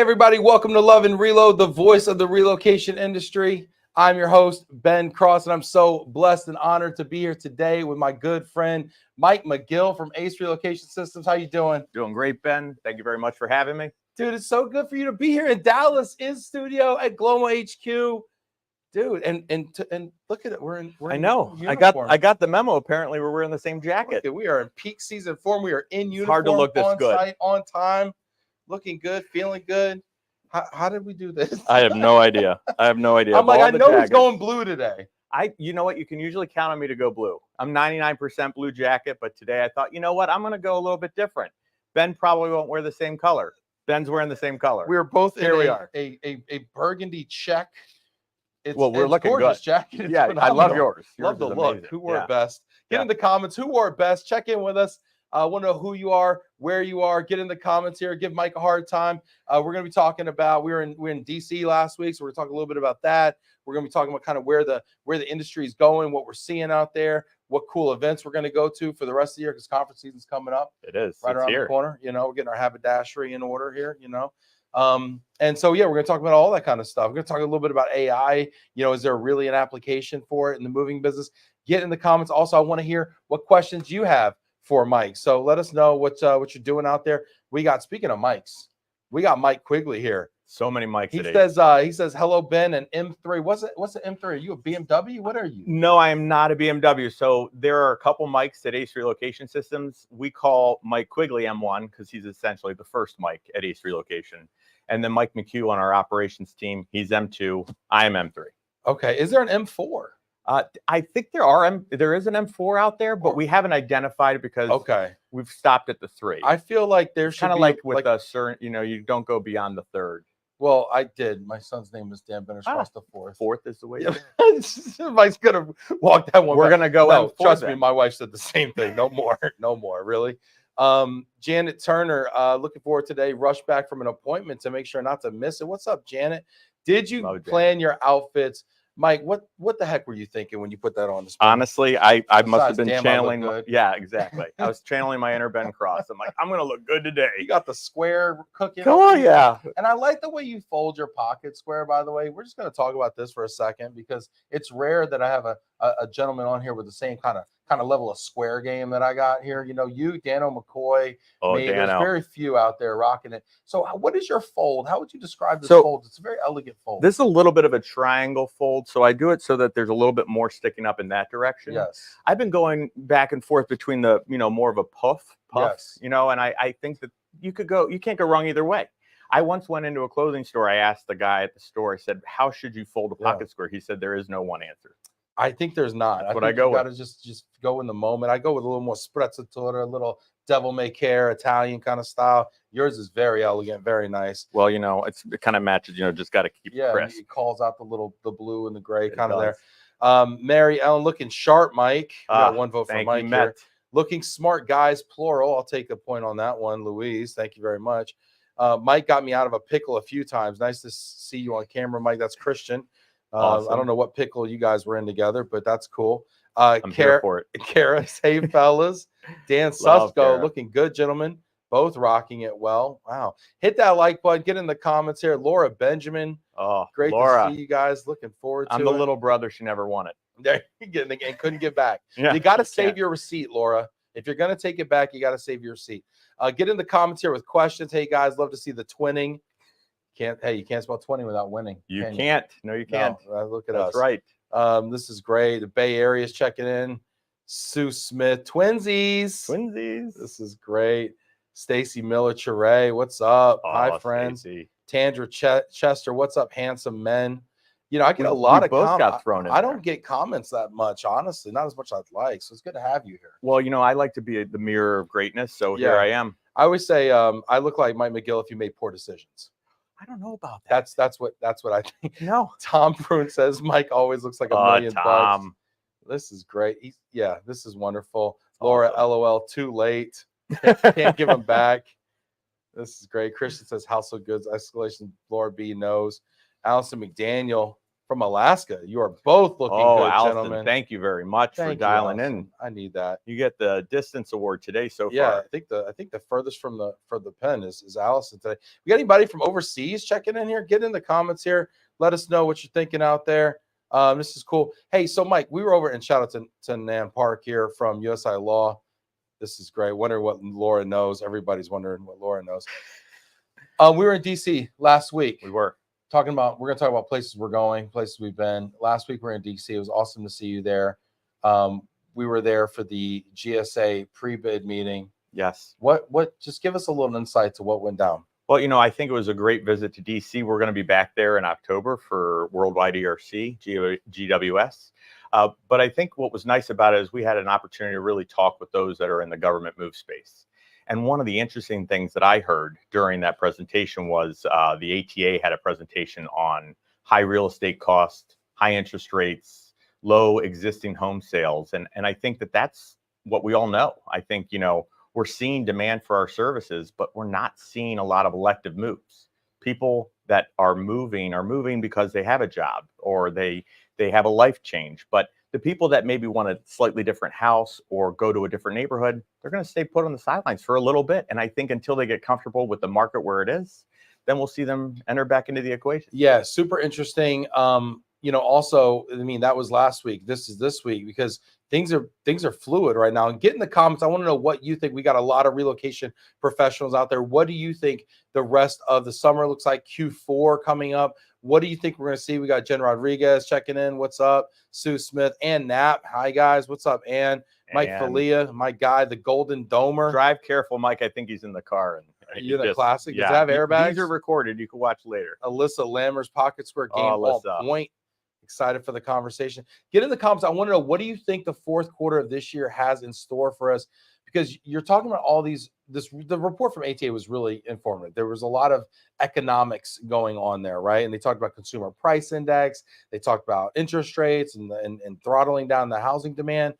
everybody, welcome to Love and Reload, the voice of the relocation industry. I'm your host, Ben Cross, and I'm so blessed and honored to be here today with my good friend, Mike McGill from Ace Relocation Systems. How you doing? Doing great, Ben. Thank you very much for having me. Dude, it's so good for you to be here in Dallas, in studio at Global HQ. Dude, and look at it. I know. I got the memo. Apparently, we're wearing the same jacket. Look, we are in peak season form. We are in uniform. It's hard to look this on good. site, on time, looking good, feeling good. How did we do this? I have no idea. I'm like, I know it's going blue today. You know what? You can usually count on me to go blue. I'm 99% blue jacket, but today I thought, you know what? I'm going to go a little bit different. Ben probably won't wear the same color. Ben's wearing the same color. We are both Here we are. A burgundy check. We're looking gorgeous good. Jacket. It's yeah, phenomenal. I love yours. Love the look. Amazing. Who wore it best? Get in the comments. Who wore it best? Check in with us. I want to know who you are, where you are. Get in the comments here. Give Mike a hard time. We're going to be talking about we're in DC last week, so we're going to talk a little bit about that. We're going to be talking about kind of where the industry is going, what we're seeing out there, what cool events we're going to go to for the rest of the year because conference season's coming up. It is right around here. the corner. You know, we're getting our haberdashery in order here. You know. And so, yeah, we're going to talk about all that kind of stuff. We're going to talk a little bit about AI. You know, is there really an application for it in the moving business? Get in the comments. Also, I want to hear what questions you have for Mike. So let us know what you're doing out there. Speaking of mics, we got Mike Quigley here. So many mics. He says, hello, Ben, and M3. What's the M3? Are you a BMW? What are you? No, I am not a BMW. So there are a couple mics at Ace Relocation Systems. We call Mike Quigley M1 because he's essentially the first mic at Ace Relocation. And then Mike McGill on our operations team, he's M2. I am M3. Okay. Is there an M4? I think there is an M4 out there, but we haven't identified it because we've stopped at the 3. I feel like there's kind of like with a certain, you don't go beyond the 3rd. Well, I did. My son's name is Dan Benner. Cross the 4th. 4th is the way. Somebody's gonna walk that one. We're gonna go. No, trust me. My wife said the same thing. No more. No more. Really. Janet Turner, looking forward today. Rush back from an appointment to make sure not to miss it. What's up, Janet? Did you plan your outfits? Mike, what the heck were you thinking when you put that on the screen? Honestly, I must have been channeling. Yeah, exactly. I was channeling my inner Ben Cross. I'm like, I'm going to look good today. You got the square cooking. Oh, yeah. And I like the way you fold your pocket square, by the way. We're just going to talk about this for a second because it's rare that I have a gentleman on here with the same kind of level of square game that I got here. You know, you, Dano McCoy, me, there's very few out there rocking it. So what is your fold? How would you describe this fold? It's a very elegant fold. This is a little bit of a triangle fold. So I do it so that there's a little bit more sticking up in that direction. Yes. I've been going back and forth between the, more of a puff, yes. And I think that you can't go wrong either way. I once went into a clothing store. I asked the guy at the store, I said, how should you fold a pocket square? He said, there is no one answer. I think there's not. That's what I go with. You got to just go in the moment. I go with a little more sprezzatura, a little devil may care, Italian kind of style. Yours is very elegant, very nice. Well, it kind of matches. Just got to keep it crisp. It calls out the blue and the gray kind of there. Mary Ellen looking sharp, Mike. We got one vote for Mike here. Looking smart, guys, plural. I'll take a point on that one, Louise. Thank you very much. Mike got me out of a pickle a few times. Nice to see you on camera, Mike. That's Christian. Awesome. I don't know what pickle you guys were in together, but that's cool. I'm here for it. Kara, hey fellas. Dan Susko, looking good, gentlemen. Both rocking it well. Wow. Hit that like button. Get in the comments here. Laura Benjamin. Oh, great to see you guys. Looking forward to it. I'm the little brother. She never won it. There you get it and couldn't get back. You got to save your receipt, Laura. If you're going to take it back, you got to save your receipt. Get in the comments here with questions. Hey, guys, love to see the twinning. You can't spell 20 without winning. You can't. No, you can't. No, look at us. That's right. This is great. The Bay Area is checking in. Sue Smith, twinsies. This is great. Stacy Miller Chere, what's up? Hi, friends. Stacey. Tandra Chester, what's up, handsome men? I get a lot of comments. Got thrown in. I don't get comments that much, honestly. Not as much as I'd like. So it's good to have you here. Well, I like to be the mirror of greatness. So here I am. I always say I look like Mike McGill if you made poor decisions. I don't know about that. That's what I think. No. Tom Prune says Mike always looks like $1 million bucks. This is great. This is wonderful. Laura, LOL, too late. Can't give him back. This is great. Christian says household goods escalation. Laura B knows. Allison McDaniel. from Alaska. You are both looking good, Allison, gentlemen. thank you very much for dialing in. I need that. You get the distance award today so yeah, far. I think the furthest from the pen is Allison today. We got anybody from overseas checking in here? Get in the comments here. Let us know what you're thinking out there. This is cool. Hey, so Mike, we were over, and shout out to Nan Park here from USI Law. This is great. Wondering what Laura knows. Everybody's wondering what Laura knows. We were in DC last week. We were. We're going to talk about places we're going, places we've been. Last week we were in DC. It was awesome to see you there. We were there for the GSA pre-bid meeting. Yes. What just give us a little insight to what went down. Well, I think it was a great visit to DC. We're going to be back there in October for Worldwide ERC, GWS. But I think what was nice about it is we had an opportunity to really talk with those that are in the government move space. And one of the interesting things that I heard during that presentation was the ATA had a presentation on high real estate costs, high interest rates, low existing home sales. And I think that that's what we all know. I think, we're seeing demand for our services, but we're not seeing a lot of elective moves. People that are moving because they have a job or they have a life change. But the people that maybe want a slightly different house or go to a different neighborhood, they're going to stay put on the sidelines for a little bit. And I think until they get comfortable with the market where it is, then we'll see them enter back into the equation. Yeah, super interesting. Also, that was last week. This is this week because things are fluid right now. And get in the comments. I want to know what you think. We got a lot of relocation professionals out there. What do you think the rest of the summer looks like? Q4 coming up. What do you think we're going to see? We got Jen Rodriguez checking in. What's up? Sue Smith and Knapp. Hi, guys. What's up? And Mike Falia, my guy, the Golden Domer. Drive careful, Mike. I think he's in the car. You know, classic. Does it have airbags? These are recorded. You can watch later. Alyssa Lammer's Pocket Square game on point. Excited for the conversation. Get in the comments. I want to know, what do you think the fourth quarter of this year has in store for us? Because you're talking about all these, the report from ATA was really informative. There was a lot of economics going on there, right? And they talked about consumer price index. They talked about interest rates and throttling down the housing demand.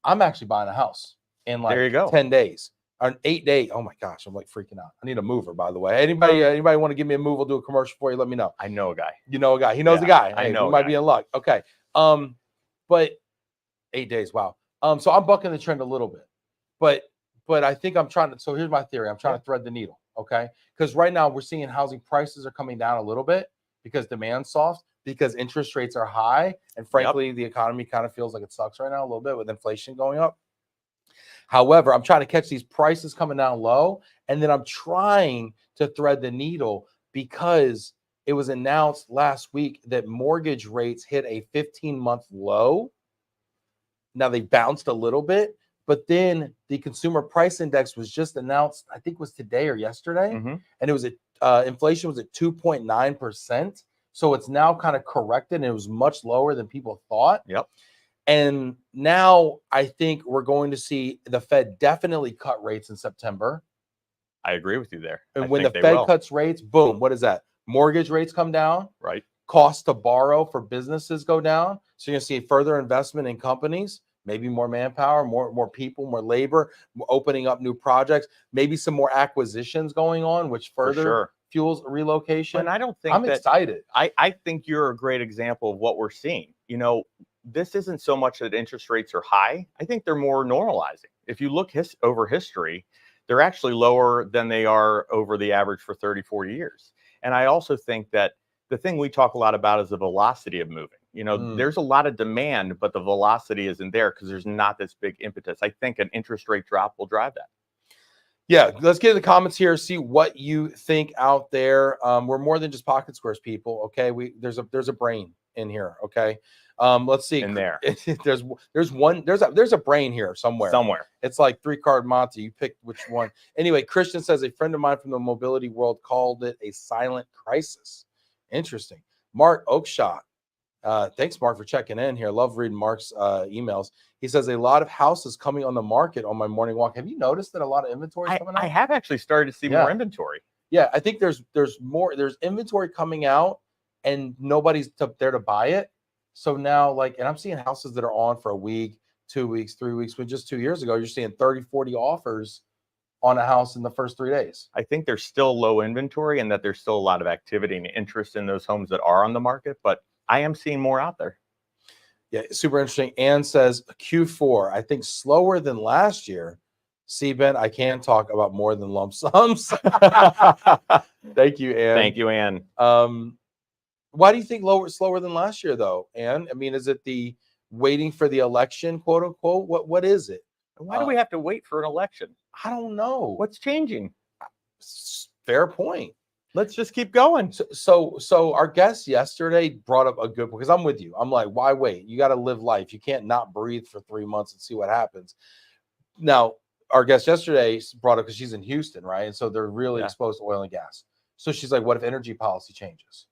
I'm actually buying a house in like there you go. 10 days. Or 8 days. Oh my gosh, I'm like freaking out. I need a mover, by the way. Anybody want to give me a move? I'll do a commercial for you. Let me know. I know a guy. You know a guy. He knows a guy. I know. We might be in luck. Okay. But 8 days. Wow. So I'm bucking the trend a little bit. But I think I'm trying to. So here's my theory. I'm trying to thread the needle. Okay. Because right now we're seeing housing prices are coming down a little bit because demand's soft, because interest rates are high, and frankly, the economy kind of feels like it sucks right now a little bit with inflation going up. However, I'm trying to catch these prices coming down low, and then I'm trying to thread the needle because it was announced last week that mortgage rates hit a 15-month low. Now they bounced a little bit, but then the consumer price index was just announced, I think it was today or yesterday, and it was inflation was at 2.9%. So it's now kind of corrected, and it was much lower than people thought. Yep. And now I think we're going to see the Fed definitely cut rates in September. I agree with you there. And when the Fed cuts rates, boom, what is that? Mortgage rates come down. Right. Costs to borrow for businesses go down. So you're going to see further investment in companies, maybe more manpower, more people, more labor, opening up new projects, maybe some more acquisitions going on, which further fuels relocation. And I don't think I'm excited. I think you're a great example of what we're seeing. This isn't so much that interest rates are high. I think they're more normalizing. If you look over history, they're actually lower than they are over the average for 30, 40 years. And I also think that the thing we talk a lot about is the velocity of moving. There's a lot of demand, but the velocity isn't there because there's not this big impetus. I think an interest rate drop will drive that. Yeah, let's get in the comments here, see what you think out there. We're more than just Pocket Squares, people. Okay, there's a brain in here. Okay. Let's see. In there, there's a brain here somewhere. It's like 3-card Monte. You pick which one. Anyway, Christian says a friend of mine from the mobility world called it a silent crisis. Interesting. Mark Oakshot. Thanks, Mark, for checking in here. Love reading Mark's emails. He says a lot of houses coming on the market on my morning walk. Have you noticed that a lot of inventory is coming out? I have actually started to see more inventory. Yeah, I think there's more. There's inventory coming out, and nobody's there to buy it. So now, and I'm seeing houses that are on for a week, 2 weeks, 3 weeks. When just 2 years ago, you're seeing 30, 40 offers on a house in the first 3 days. I think there's still low inventory and that there's still a lot of activity and interest in those homes that are on the market, but I am seeing more out there. Yeah, super interesting. Ann says Q4, I think slower than last year. Ben, I can talk about more than lump sums. Thank you, Ann. Thank you, Ann. Why do you think slower than last year, though, Ann? I mean, is it the waiting for the election, quote unquote? What is it? Why do we have to wait for an election? I don't know. What's changing? Fair point. Let's just keep going. So our guest yesterday brought up a good point, because I'm with you. I'm like, why wait? You got to live life. You can't not breathe for 3 months and see what happens. Now, our guest yesterday brought up, because she's in Houston, right? And so they're really exposed to oil and gas. So she's like, what if energy policy changes?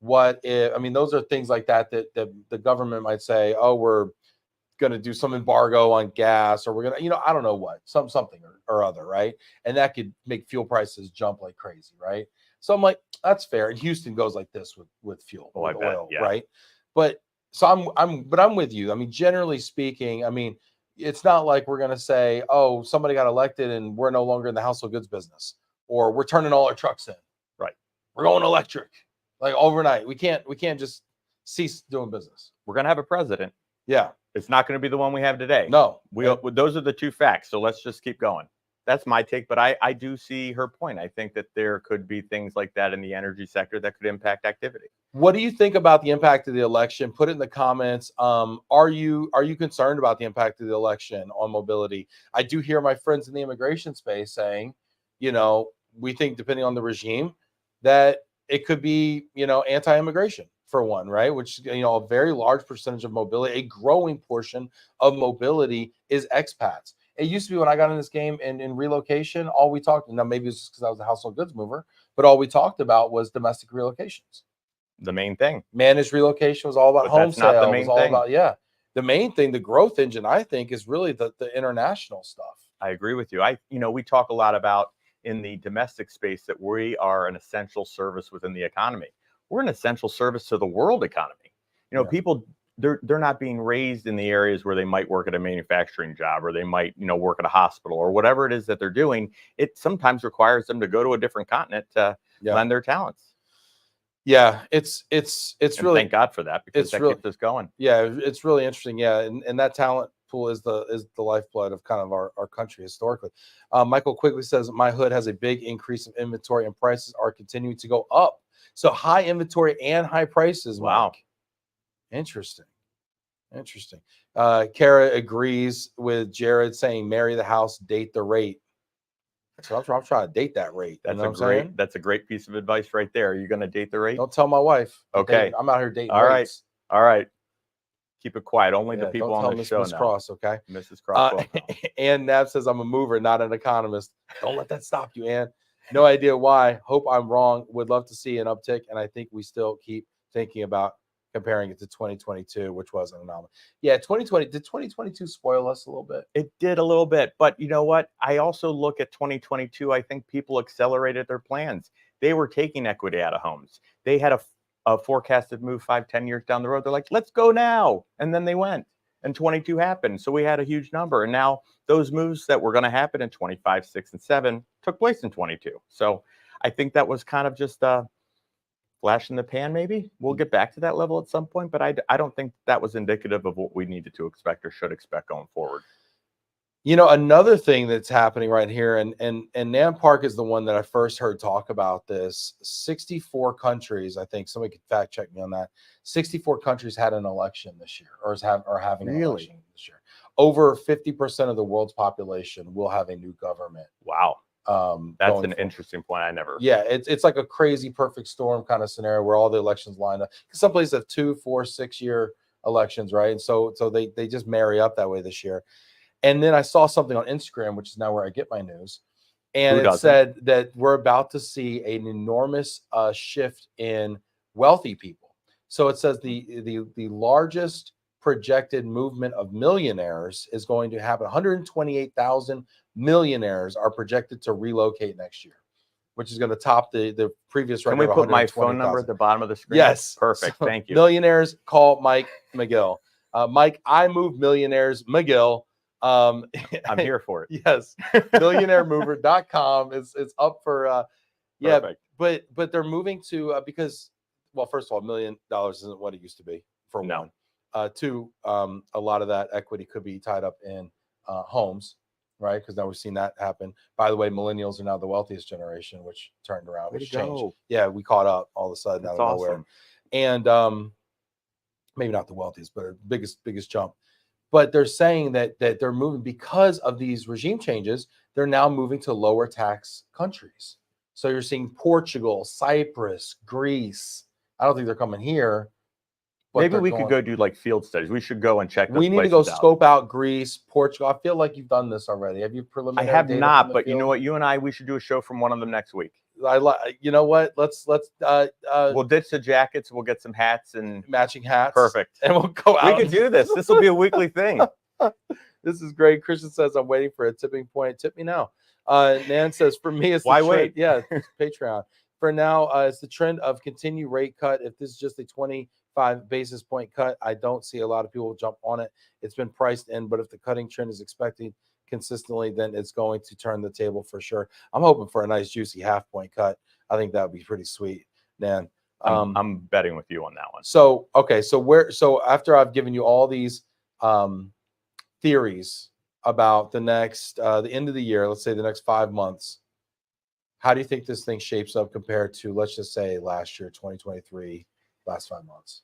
What if, I mean, those are things like that the government might say, oh, we're going to do some embargo on gas, or we're going to, I don't know what, something or other, right? And that could make fuel prices jump like crazy, right? So I'm like, that's fair. And Houston goes like this with fuel, with oil, right? But so I'm with you. I mean, generally speaking, I mean, it's not like we're going to say, oh, somebody got elected and we're no longer in the household goods business, or we're turning all our trucks in. Right. We're going electric, like overnight. We can't just cease doing business. We're going to have a president. Yeah. It's not going to be the one we have today. No. Those are the two facts. So let's just keep going. That's my take, but I do see her point. I think that there could be things like that in the energy sector that could impact activity. What do you think about the impact of the election? Put it in the comments. Are you concerned about the impact of the election on mobility? I do hear my friends in the immigration space saying, we think depending on the regime that it could be, anti-immigration for one, right? Which, a very large percentage of mobility, a growing portion of mobility is expats. It used to be when I got in this game and in relocation, all we talked, now maybe it's just because I was a household goods mover, but all we talked about was domestic relocations. The main thing. Managed relocation was all about home sale. Not the main thing. The main thing, the growth engine, I think, is really the international stuff. I agree with you. We talk a lot about in the domestic space that we are an essential service within the economy. We're an essential service to the world economy. People, they're not being raised in the areas where they might work at a manufacturing job, or they might, work at a hospital, or whatever it is that they're doing. It sometimes requires them to go to a different continent to lend their talents. Yeah, it's really, thank God for that, because that keeps us going. Yeah, it's really interesting. Yeah, and that talent pool is the lifeblood of kind of our country historically. Michael Quigley says my hood has a big increase of inventory and prices are continuing to go up. So high inventory and high prices. Wow. Mike. Interesting. Kara agrees with Jared saying marry the house, date the rate. So I'm trying to date that rate. That's a great piece of advice right there. Are you going to date the rate? Don't tell my wife. Okay. I'm out here dating rates. All right. Keep it quiet. Only the people on the show Miss Cross, okay? Mrs. Cross. Ann Nav says I'm a mover, not an economist. Don't let that stop you, Ann. No idea why. Hope I'm wrong. Would love to see an uptick, and I think we still keep thinking about comparing it to 2022, which was an anomaly. Yeah, 2020. Did 2022 spoil us a little bit? It did a little bit, but you know what? I also look at 2022. I think people accelerated their plans. They were taking equity out of homes. They had a forecasted move 5-10 years down the road. They're like, let's go now. And then they went, and 22 happened. So we had a huge number. And now those moves that were going to happen in 25, 6, and 7 took place in 22. So I think that was kind of just a flash in the pan, maybe. We'll get back to that level at some point, but I don't think that was indicative of what we needed to expect or should expect going forward. Another thing that's happening right here, and Nam Park is the one that I first heard talk about this. 64 countries, I think somebody could fact check me on that. 64 countries had an election this year, or are having an election this year. Over 50% of the world's population will have a new government. Wow. That's an interesting point. Yeah, it's like a crazy perfect storm kind of scenario where all the elections line up. Because some places have 2, 4, 6 year elections, right? And so they just marry up that way this year. And then I saw something on Instagram, which is now where I get my news, and it said that we're about to see an enormous shift in wealthy people. So it says the largest projected movement of millionaires is going to happen. 128,000 millionaires are projected to relocate next year, which is going to top the previous record. Can we put my phone number at the bottom of the screen? Yes. Perfect. Thank you. Millionaires, call Mike McGill. Mike, I move millionaires, McGill. I'm here for it. Yes. millionairemover.com is up for yeah, Perfect. but they're moving to because, well, first of all, $1 million isn't what it used to be for one. Two, a lot of that equity could be tied up in homes, right? Because now we've seen that happen. By the way, millennials are now the wealthiest generation, which turned around, which changed. Yeah, we caught up all of a sudden out of nowhere. And maybe not the wealthiest, but biggest jump. But they're saying that they're moving because of these regime changes. They're now moving to lower tax countries. So you're seeing Portugal, Cyprus, Greece. I don't think they're coming here. Maybe we could go do like field studies. We should go and check. We need to go scope out Greece, Portugal. I feel like you've done this already. Have you preliminary? I have not, but you know what? You and I, we should do a show from one of them next week. You know what? Let's we'll ditch the jackets. We'll get some hats and matching hats. Perfect. And we'll go out. We could do this. This will be a weekly thing. This is great. Christian says, I'm waiting for a tipping point. Tip me now. Nan says, for me, it's why wait? Yeah, Patreon. For now, it's the trend of continued rate cut. If this is just a 25 basis point cut, I don't see a lot of people jump on it. It's been priced in, but if the cutting trend is expected consistently, then it's going to turn the table for sure. I'm hoping for a nice juicy half point cut. I think that would be pretty sweet, Nan. I'm betting with you on that one. So okay, so after I've given you all these theories about the next the end of the year, let's say the next 5 months, how do you think this thing shapes up compared to, let's just say, last year, 2023, last 5 months?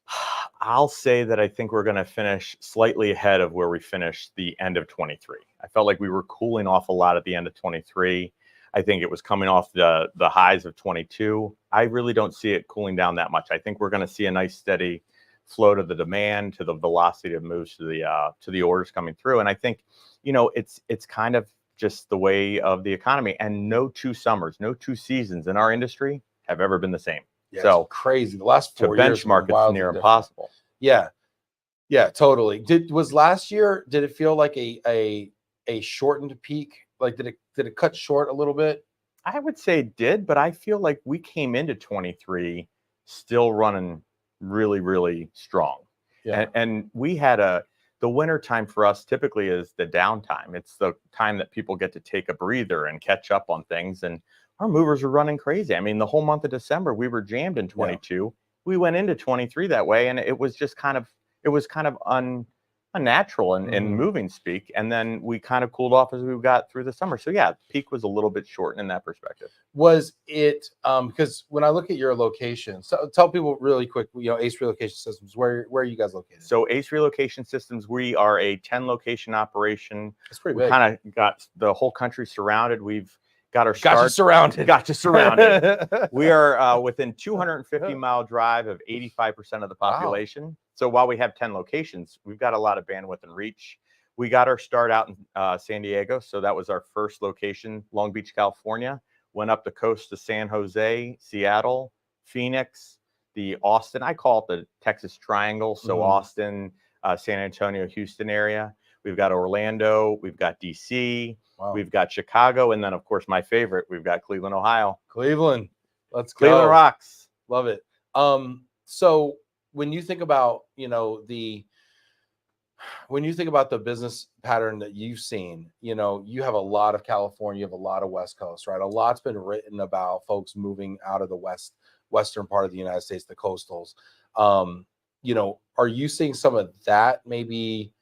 I'll say that I think we're going to finish slightly ahead of where we finished the end of 23. I felt like we were cooling off a lot at the end of 23. I think it was coming off the highs of 22. I really don't see it cooling down that much. I think we're going to see a nice steady flow to the demand, to the velocity of moves, to the orders coming through. And I think, it's kind of just the way of the economy. And no two summers, no two seasons in our industry have ever been the same. Yeah, so crazy. The last 4 years, benchmark it's near impossible. Yeah, totally. Was last year? Did it feel like a shortened peak? Like did it cut short a little bit? I would say it did, but I feel like we came into 23 still running really, really strong. Yeah. And we had the winter time for us typically is the downtime. It's the time that people get to take a breather and catch up on things. And our movers are running crazy. I mean, the whole month of December, we were jammed in 22. Yeah. We went into 23 that way, and it was just kind of unnatural in moving speak. And then we kind of cooled off as we got through the summer. So yeah, peak was a little bit shortened in that perspective. Was it because when I look at your location, so tell people really quick, Ace Relocation Systems, where are you guys located? So Ace Relocation Systems, we are a 10 location operation. That's pretty big. We kind of got the whole country surrounded. We've got our start. Got you surrounded. We are within 250-mile drive of 85% of the population. Wow. So while we have 10 locations, we've got a lot of bandwidth and reach. We got our start out in San Diego. So that was our first location, Long Beach, California. Went up the coast to San Jose, Seattle, Phoenix, the Austin. I call it the Texas Triangle. So Austin, San Antonio, Houston area. We've got Orlando. We've got DC. Wow. We've got Chicago. And then, of course, my favorite, we've got Cleveland, Ohio. Cleveland. Let's go. Cleveland rocks. Love it. So when you think about, when you think about the business pattern that you've seen, you have a lot of California, you have a lot of West Coast, right? A lot's been written about folks moving out of the western part of the United States, the coastals. Are you seeing some of that maybe,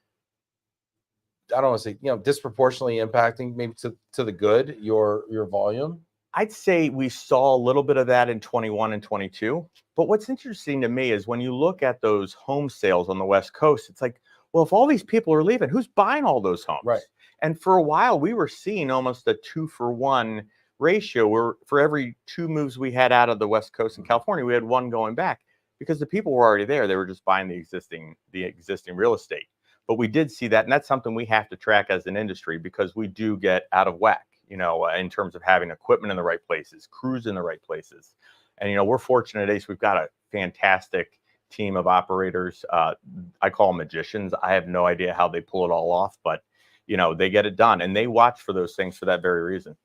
I don't want to say, disproportionately impacting maybe to the good, your volume? I'd say we saw a little bit of that in 21 and 22. But what's interesting to me is when you look at those home sales on the West Coast, it's like, well, if all these people are leaving, who's buying all those homes? Right. And for a while, we were seeing almost a 2-for-1 ratio where for every 2 moves we had out of the West Coast in California, we had 1 going back because the people were already there. They were just buying the existing real estate. But we did see that. And that's something we have to track as an industry because we do get out of whack, in terms of having equipment in the right places, crews in the right places. And, we're fortunate, Ace, we've got a fantastic team of operators. I call them magicians. I have no idea how they pull it all off, but, they get it done. And they watch for those things for that very reason.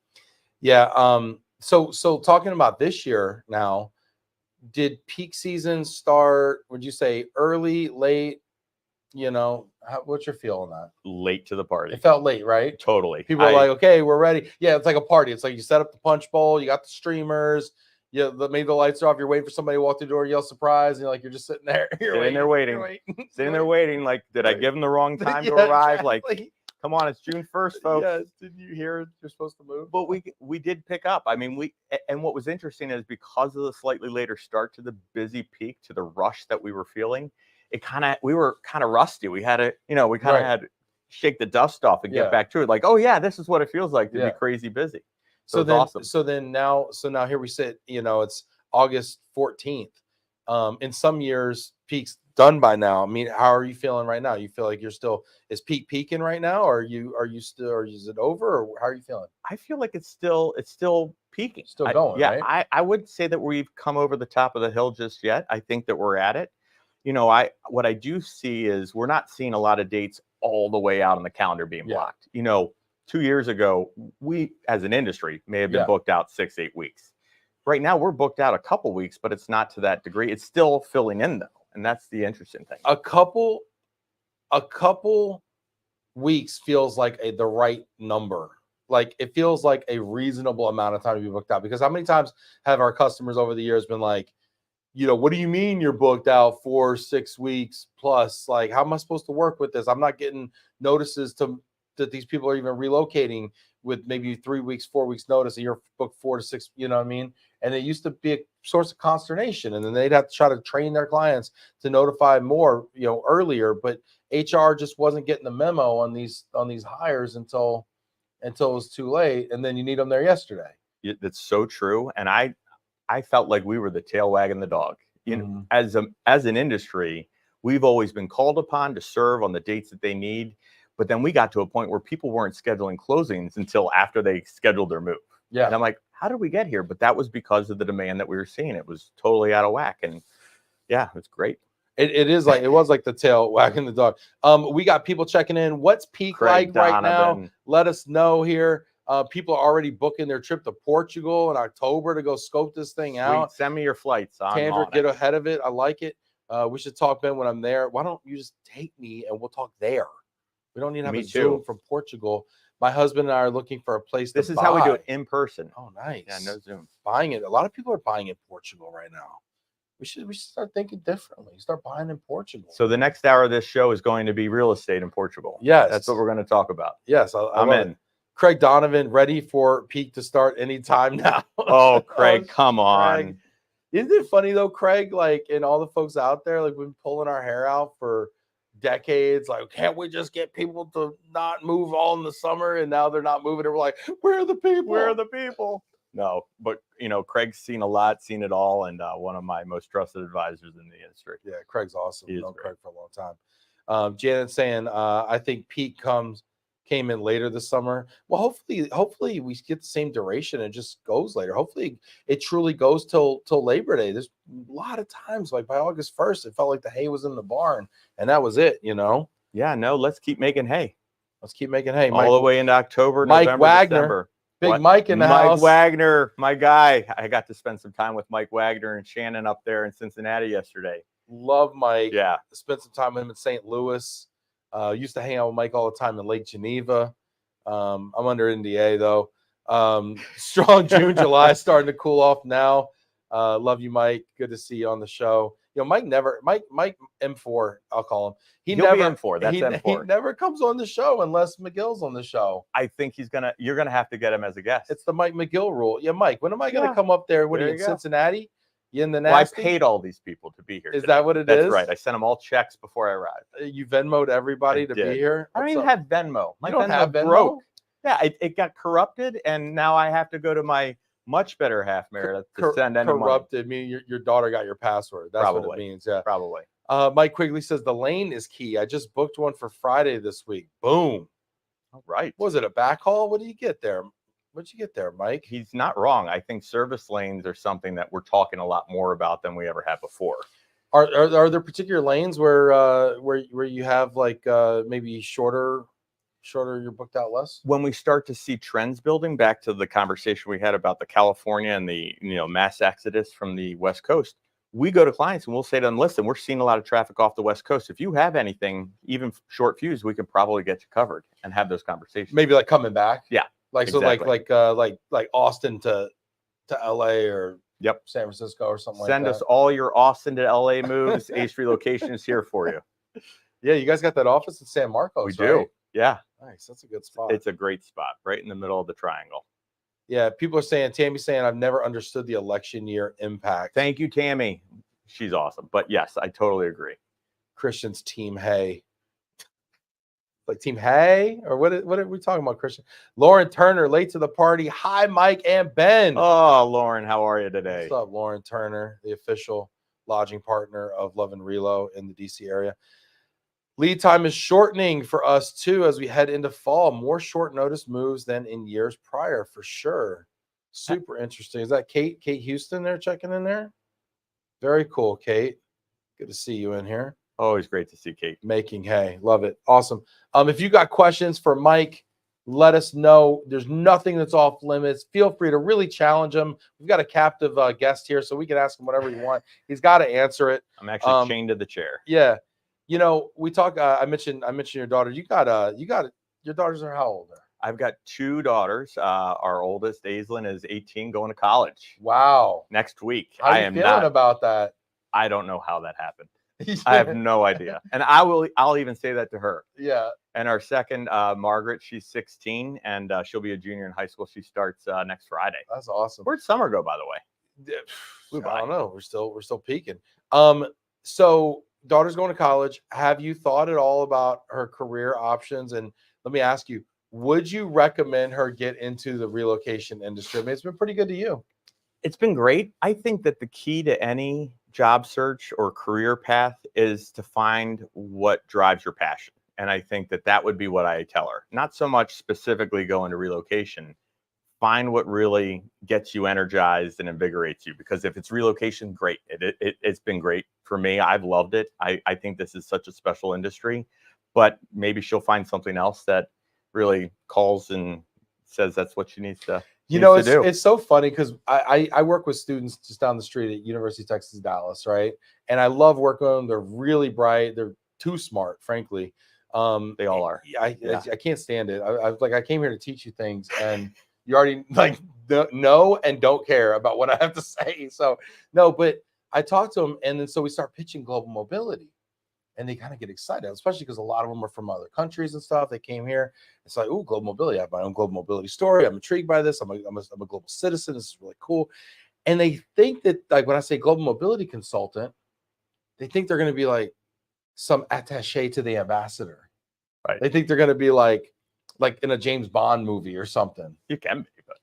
Yeah. So talking about this year now, did peak season start, would you say early, late? You know, what's your feel on that? Late to the party. It felt late, right? Totally. People are like, okay, we're ready. Yeah, it's like a party. It's like you set up the punch bowl, you got the streamers, maybe the lights are off, you're waiting for somebody to walk through the door, yell surprise, and you're just sitting there. Sitting there waiting. Sitting there waiting. Like, did I give them the wrong time to arrive? Exactly. Like, come on, it's June 1st, folks. Yes. Didn't you hear you're supposed to move? But we did pick up. I mean, and what was interesting is because of the slightly later start to the busy peak, to the rush that we were feeling, we were kind of rusty. We had to, we kind of had to shake the dust off and get back to it. Like, oh yeah, this is what it feels like to be crazy busy. So then, awesome. So now here we sit, it's August 14th. In some years, peak's done by now. I mean, how are you feeling right now? You feel like is peak peaking right now? Or is it over, or how are you feeling? I feel like it's still peaking. Still going, right? I would say that we've come over the top of the hill just yet. I think that we're at it. What I do see is we're not seeing a lot of dates all the way out on the calendar being blocked. 2 years ago, we as an industry may have been booked out 6-8 weeks. Right now, we're booked out a couple weeks, but it's not to that degree. It's still filling in though, and that's the interesting thing. A couple weeks feels like the right number. Like it feels like a reasonable amount of time to be booked out. Because how many times have our customers over the years been like, what do you mean you're booked out for 6 weeks plus? Like, how am I supposed to work with this? I'm not getting notices that these people are even relocating with maybe 3 weeks, 4 weeks notice, and you're booked 4 to 6, you know what I mean? And it used to be a source of consternation. And then they'd have to try to train their clients to notify more, earlier. But HR just wasn't getting the memo on these hires until it was too late. And then you need them there yesterday. That's so true. And I felt like we were the tail wagging the dog. As an industry, we've always been called upon to serve on the dates that they need. But then we got to a point where people weren't scheduling closings until after they scheduled their move. Yeah. And I'm like, how did we get here? But that was because of the demand that we were seeing. It was totally out of whack. And yeah, it's great. It was like the tail wagging the dog. We got people checking in. What's peak Craig like Donovan. Right now? Let us know here. People are already booking their trip to Portugal in October to go scope this thing out. Send me your flights. Tandra, get ahead of it. I like it. We should talk, Ben, when I'm there. Why don't you just take me and we'll talk there? We don't need to have a Zoom from Portugal. My husband and I are looking for a place to buy. This is how we do it in person. Oh, nice. Yeah, no Zoom. Buying it. A lot of people are buying in Portugal right now. We should start thinking differently. Start buying in Portugal. So the next hour of this show is going to be real estate in Portugal. Yes. That's what we're going to talk about. Yes. I'm in. Craig Donovan, ready for peak to start anytime now. Oh, Craig, come on. Craig. Isn't it funny though, Craig, and all the folks out there, we've been pulling our hair out for decades. Can't we just get people to not move all in the summer? And now they're not moving. And we're like, where are the people? Where are the people? No, but Craig's seen a lot, seen it all, and one of my most trusted advisors in the industry. Yeah, Craig's awesome. I've known Craig for a long time. Janet's saying, I think peak came in later this summer. Well, hopefully we get the same duration and just goes later. Hopefully it truly goes till Labor Day. There's a lot of times, by August 1st, it felt like the hay was in the barn and that was it, Yeah, no, let's keep making hay. Let's keep making hay. All the way into October, Mike November, Wagner. December. Big Mike in the house. Mike Wagner, my guy. I got to spend some time with Mike Wagner and Shannon up there in Cincinnati yesterday. Love Mike. Yeah. Spent some time with him in St. Louis. Used to hang out with Mike all the time in Lake Geneva. I'm under NDA though. Strong June, July, starting to cool off now. Love you, Mike. Good to see you on the show. Mike M4, I'll call him. He'll be M4. That's M4. He never comes on the show unless McGill's on the show. I think you're gonna have to get him as a guest. It's the Mike McGill rule. Yeah, Mike, when am I gonna come up there? What are you in Cincinnati? You in the nasty? Well, I paid all these people to be here. Is that what it is? That's right. I sent them all checks before I arrived. You Venmo'd everybody to be here? I don't even have Venmo. My Venmo broke. Broke. Yeah, it got corrupted, and now I have to go to my much better half, Meredith, to send any corrupted. I mean, your daughter got your password. That's Probably. what it means. Yeah, probably. Mike Quigley says the lane is key. I just booked one for Friday this week. Boom. All right. Was it a backhaul? What did you get there? What'd you get there, Mike? He's not wrong. I think service lanes are something that we're talking a lot more about than we ever had before. Are there particular lanes where you have maybe shorter you're booked out less? When we start to see trends building, back to the conversation we had about the California and the mass exodus from the West Coast, we go to clients and we'll say to them, listen, we're seeing a lot of traffic off the West Coast. If you have anything, even short fuse, we can probably get you covered and have those conversations. Maybe like coming back. Yeah. Like, exactly. So like Austin to LA or San Francisco or something like that. Send us all your Austin to LA moves. Ace Relocation is here for you. Yeah. You guys got that office in San Marcos, we do. Yeah. Nice. That's a good spot. It's a great spot right in the middle of the triangle. Yeah. People are saying, Tammy's saying, I've never understood the election year impact. Thank you, Tammy. She's awesome. But yes, I totally agree. Christian's team Hay. Like Team Hay? Or what are we talking about, Christian? Lauren Turner, late to the party. Hi, Mike and Ben. Oh, Lauren, how are you today? What's up, Lauren Turner, the official lodging partner of Love and Relo in the DC area. Lead time is shortening for us, too, as we head into fall. More short notice moves than in years prior, for sure. Super interesting. Is that Kate? Kate Houston there checking in there? Very cool, Kate. Good to see you in here. Always great to see Kate. Making hay. Love it. Awesome. If you got questions for Mike, let us know. There's nothing that's off limits. Feel free to really challenge him. We've got a captive guest here, so we can ask him whatever you want. He's got to answer it. I'm actually chained to the chair. Yeah. You know, we talk. I mentioned your daughter. You got your daughters are how old? I've got 2 daughters. Our oldest, Aislinn, is 18, going to college. Wow. Next week. How are you feeling about that? I don't know how that happened. I have no idea. And I'll even say that to her. Yeah. And our second, Margaret, she's 16 and she'll be a junior in high school. She starts next Friday. That's awesome. Where'd summer go, by the way? I don't know. We're still peaking. So daughter's going to college. Have you thought at all about her career options? And let me ask you, would you recommend her get into the relocation industry? I mean, it's been pretty good to you. It's been great. I think that the key to any job search or career path is to find what drives your passion. And I think that would be what I tell her. Not so much specifically go into relocation. Find what really gets you energized and invigorates you. Because if it's relocation, great. It's been great for me. I've loved it. I think this is such a special industry. But maybe she'll find something else that really calls and says that's what she needs to. You know, it's so funny because I work with students just down the street at University of Texas, Dallas, right? And I love working with them. They're really bright. They're too smart, frankly. They all are. I can't stand it. I came here to teach you things, and you already like know and don't care about what I have to say. So no, but I talk to them, and then so we start pitching global mobility. And they kind of get excited, especially because a lot of them are from other countries and stuff. They came here. It's like, oh, global mobility. I have my own global mobility story. I'm intrigued by this. I'm a global citizen. This is really cool. And they think that, like, when I say global mobility consultant, they think they're going to be like some attaché to the ambassador. Right. They think they're going to be like in a James Bond movie or something. You can be, but.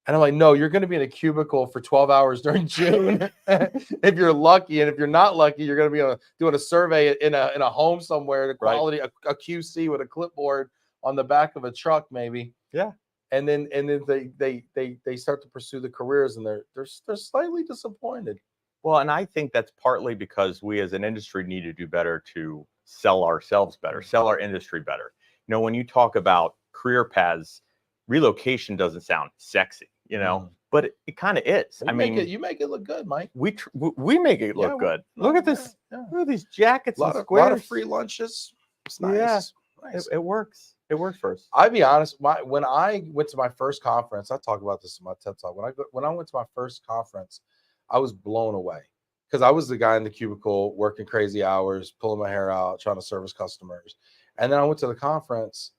And I'm like, no, you're going to be in a cubicle for 12 hours during June. If you're lucky. And if you're not lucky, you're going to be doing a survey in a home somewhere, the quality, a QC with a clipboard on the back of a truck, maybe. Yeah. And then they start to pursue the careers, and they're slightly disappointed. Well, and I think that's partly because we as an industry need to do better to sell ourselves better, sell our industry better. You know, when you talk about career paths, relocation doesn't sound sexy. You know, but it kind of is. You make it look good, Mike. We make it look good. Look at this. Yeah. Look at these jackets and squares. A lot of free lunches. It's nice. Yeah, nice. It works. It works for us. I'll be honest. When I went to my first conference, I talk about this in my TED Talk. When I went to my first conference, I was blown away because I was the guy in the cubicle working crazy hours, pulling my hair out, trying to service customers. And then I went to the conference,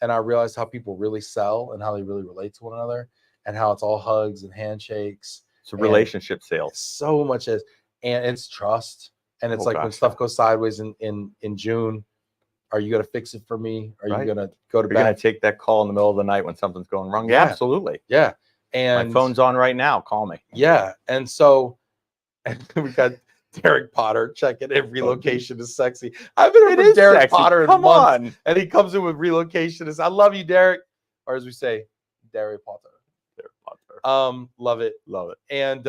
and I realized how people really sell and how they really relate to one another. And how it's all hugs and handshakes. It's a relationship sales. So much and it's trust. And it's when stuff goes sideways in June, are you going to fix it for me? Are you going to go to bed? You're going to take that call in the middle of the night when something's going wrong? Yeah, absolutely. Yeah. And my phone's on right now. Call me. Yeah. And so we got Derek Potter checking in. Relocation is sexy. I've been with Derek sexy. Potter in months. And he comes in with relocation. I love you, Derek. Or as we say, Derek Potter. Love it. And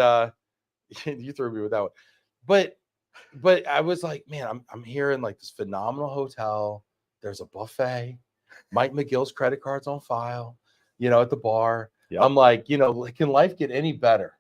you threw me with that one. But I was like, man, I'm here in like this phenomenal hotel. There's a buffet. Mike McGill's credit card's on file, at the bar. Yep. I'm like, can life get any better?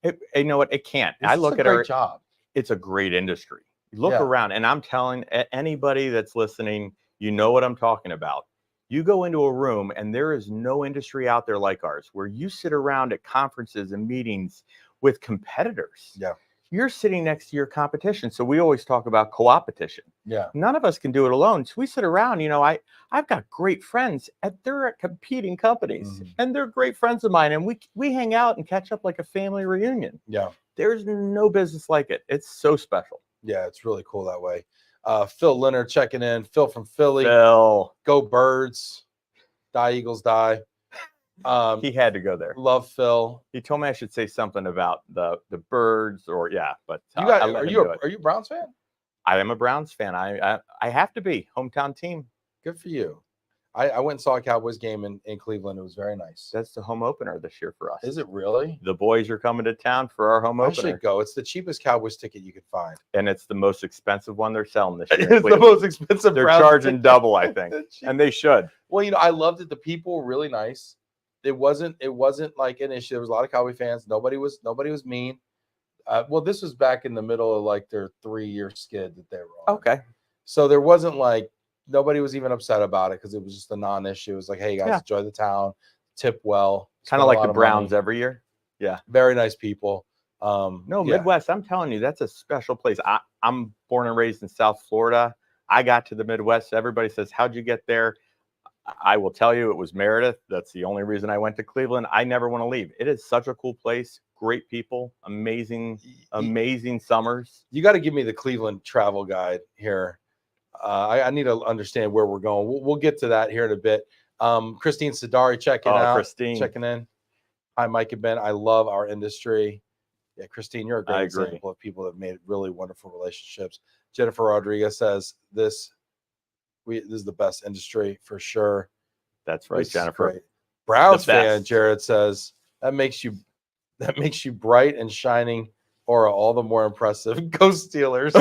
You know what? It can't. I look at our job. it's a great industry. Look around, and I'm telling anybody that's listening, you know what I'm talking about. You go into a room and there is no industry out there like ours, where you sit around at conferences and meetings with competitors. Yeah. You're sitting next to your competition. So we always talk about co-opetition. Yeah. None of us can do it alone. So we sit around, I've got great friends they're at competing companies, and they're great friends of mine. And we hang out and catch up like a family reunion. Yeah. There's no business like it. It's so special. Yeah, it's really cool that way. Phil Leonard checking in. Phil from Philly. Phil. Go Birds. Die Eagles die. He had to go there. Love Phil. He told me I should say something about the birds, or but are you a Browns fan? I am a Browns fan. I have to be. Hometown team. Good for you. I went and saw a Cowboys game in Cleveland. It was very nice. That's the home opener this year for us. Is it really? The boys are coming to town for our home opener. I should go. It's the cheapest Cowboys ticket you could find. And it's the most expensive one they're selling this year. It's the most expensive. They're charging double, I think. And they should. Well, I loved it. The people were really nice. It wasn't like an issue. There was a lot of Cowboy fans. Nobody was mean. Well, this was back in the middle of like their 3-year skid that they were on. Okay. So there wasn't like, nobody was even upset about it because it was just a non-issue. It was like, hey guys, enjoy the town, tip well. Kind of like the Browns every year. Yeah. Very nice people. Midwest, I'm telling you, that's a special place. I'm born and raised in South Florida. I got to the Midwest. Everybody says, how'd you get there? I will tell you, it was Meredith. That's the only reason I went to Cleveland. I never want to leave. It is such a cool place. Great people, amazing summers. You got to give me the Cleveland travel guide here. I need to understand where we're going. We'll get to that here in a bit. Christine Sidari checking in. Hi, Mike and Ben. I love our industry. Yeah, Christine, you're a great example of people that made really wonderful relationships. Jennifer Rodriguez says this is the best industry for sure. That's right, Jennifer. Great. Browns fan, Jared says that makes you bright and shining aura all the more impressive. Go Steelers.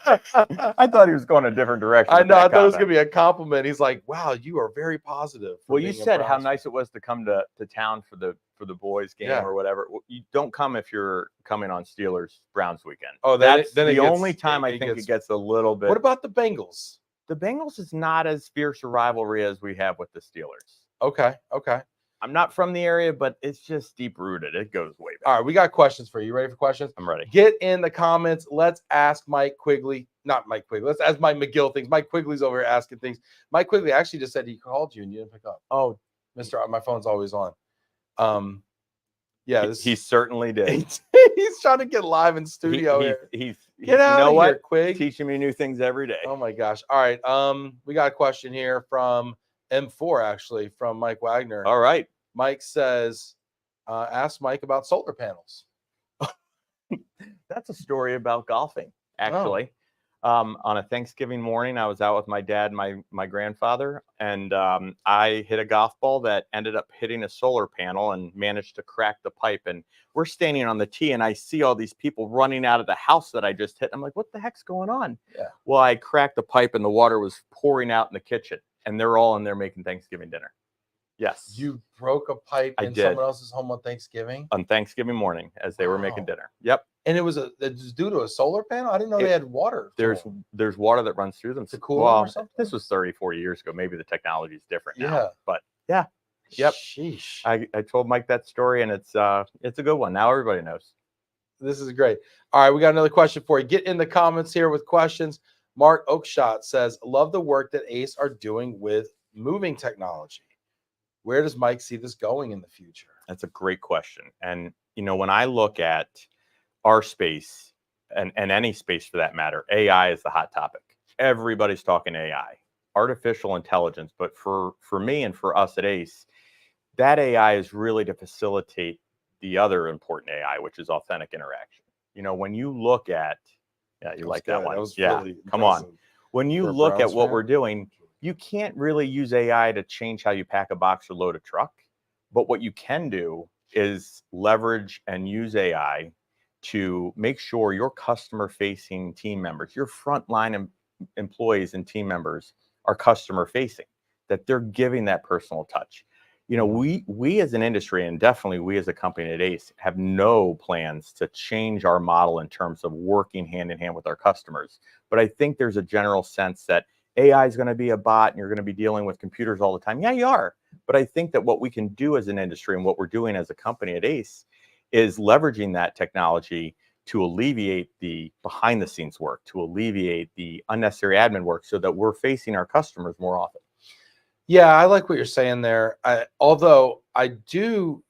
I thought he was going a different direction. I know. I thought it was going to be a compliment. He's like, wow, you are very positive. Well, you said how nice it was to come to town for the boys game or whatever. You don't come if you're coming on Steelers Browns weekend. Oh, that's the only time I think it gets a little bit. What about the Bengals? The Bengals is not as fierce a rivalry as we have with the Steelers. Okay. I'm not from the area, but it's just deep rooted. It goes way back. All right, we got questions for you. You ready for questions? I'm ready. Get in the comments. Let's ask Mike Quigley. Not Mike Quigley. Let's ask Mike McGill things. Mike Quigley's over here asking things. Mike Quigley actually just said he called you and you didn't pick up. Oh, Mr. My phone's always on. Yeah, he certainly did. He's trying to get live in studio here. Get out of here, Quig. Teaching me new things every day. Oh my gosh. All right. We got a question here from M4, actually, from Mike Wagner. All right. Mike says, ask Mike about solar panels. That's a story about golfing, actually. On a Thanksgiving morning, I was out with my dad and my grandfather, and I hit a golf ball that ended up hitting a solar panel and managed to crack the pipe. And we're standing on the tee, and I see all these people running out of the house that I just hit. I'm like, what the heck's going on? Yeah. Well, I cracked the pipe, and the water was pouring out in the kitchen, and they're all in there making Thanksgiving dinner. Yes. You broke a pipe in someone else's home on Thanksgiving? On Thanksgiving morning as they were making dinner. Yep. And it was due to a solar panel? I didn't know they had water. There's water that runs through them. To cool them or something? This was 30, 40 years ago. Maybe the technology is different now. Yeah. But yeah. Yep. Sheesh. I told Mike that story, and it's a good one. Now everybody knows. This is great. All right, we got another question for you. Get in the comments here with questions. Mark Oakshot says, love the work that Ace are doing with moving technology. Where does Mike see this going in the future? That's a great question. And, when I look at our space and any space for that matter, AI is the hot topic. Everybody's talking AI, artificial intelligence. But for me and for us at Ace, that AI is really to facilitate the other important AI, which is authentic interaction. When you look at, you like that one. Yeah, really come on. When you look at what we're doing, you can't really use AI to change how you pack a box or load a truck. But what you can do is leverage and use AI to make sure your customer-facing team members, your frontline employees and team members are customer-facing, that they're giving that personal touch. You know, we as an industry, and definitely we as a company at Ace, have no plans to change our model in terms of working hand in hand with our customers. But I think there's a general sense that AI is going to be a bot and you're going to be dealing with computers all the time. Yeah, you are. But I think that what we can do as an industry and what we're doing as a company at Ace is leveraging that technology to alleviate the behind the scenes work, to alleviate the unnecessary admin work so that we're facing our customers more often. Yeah, I like what you're saying there. Although I do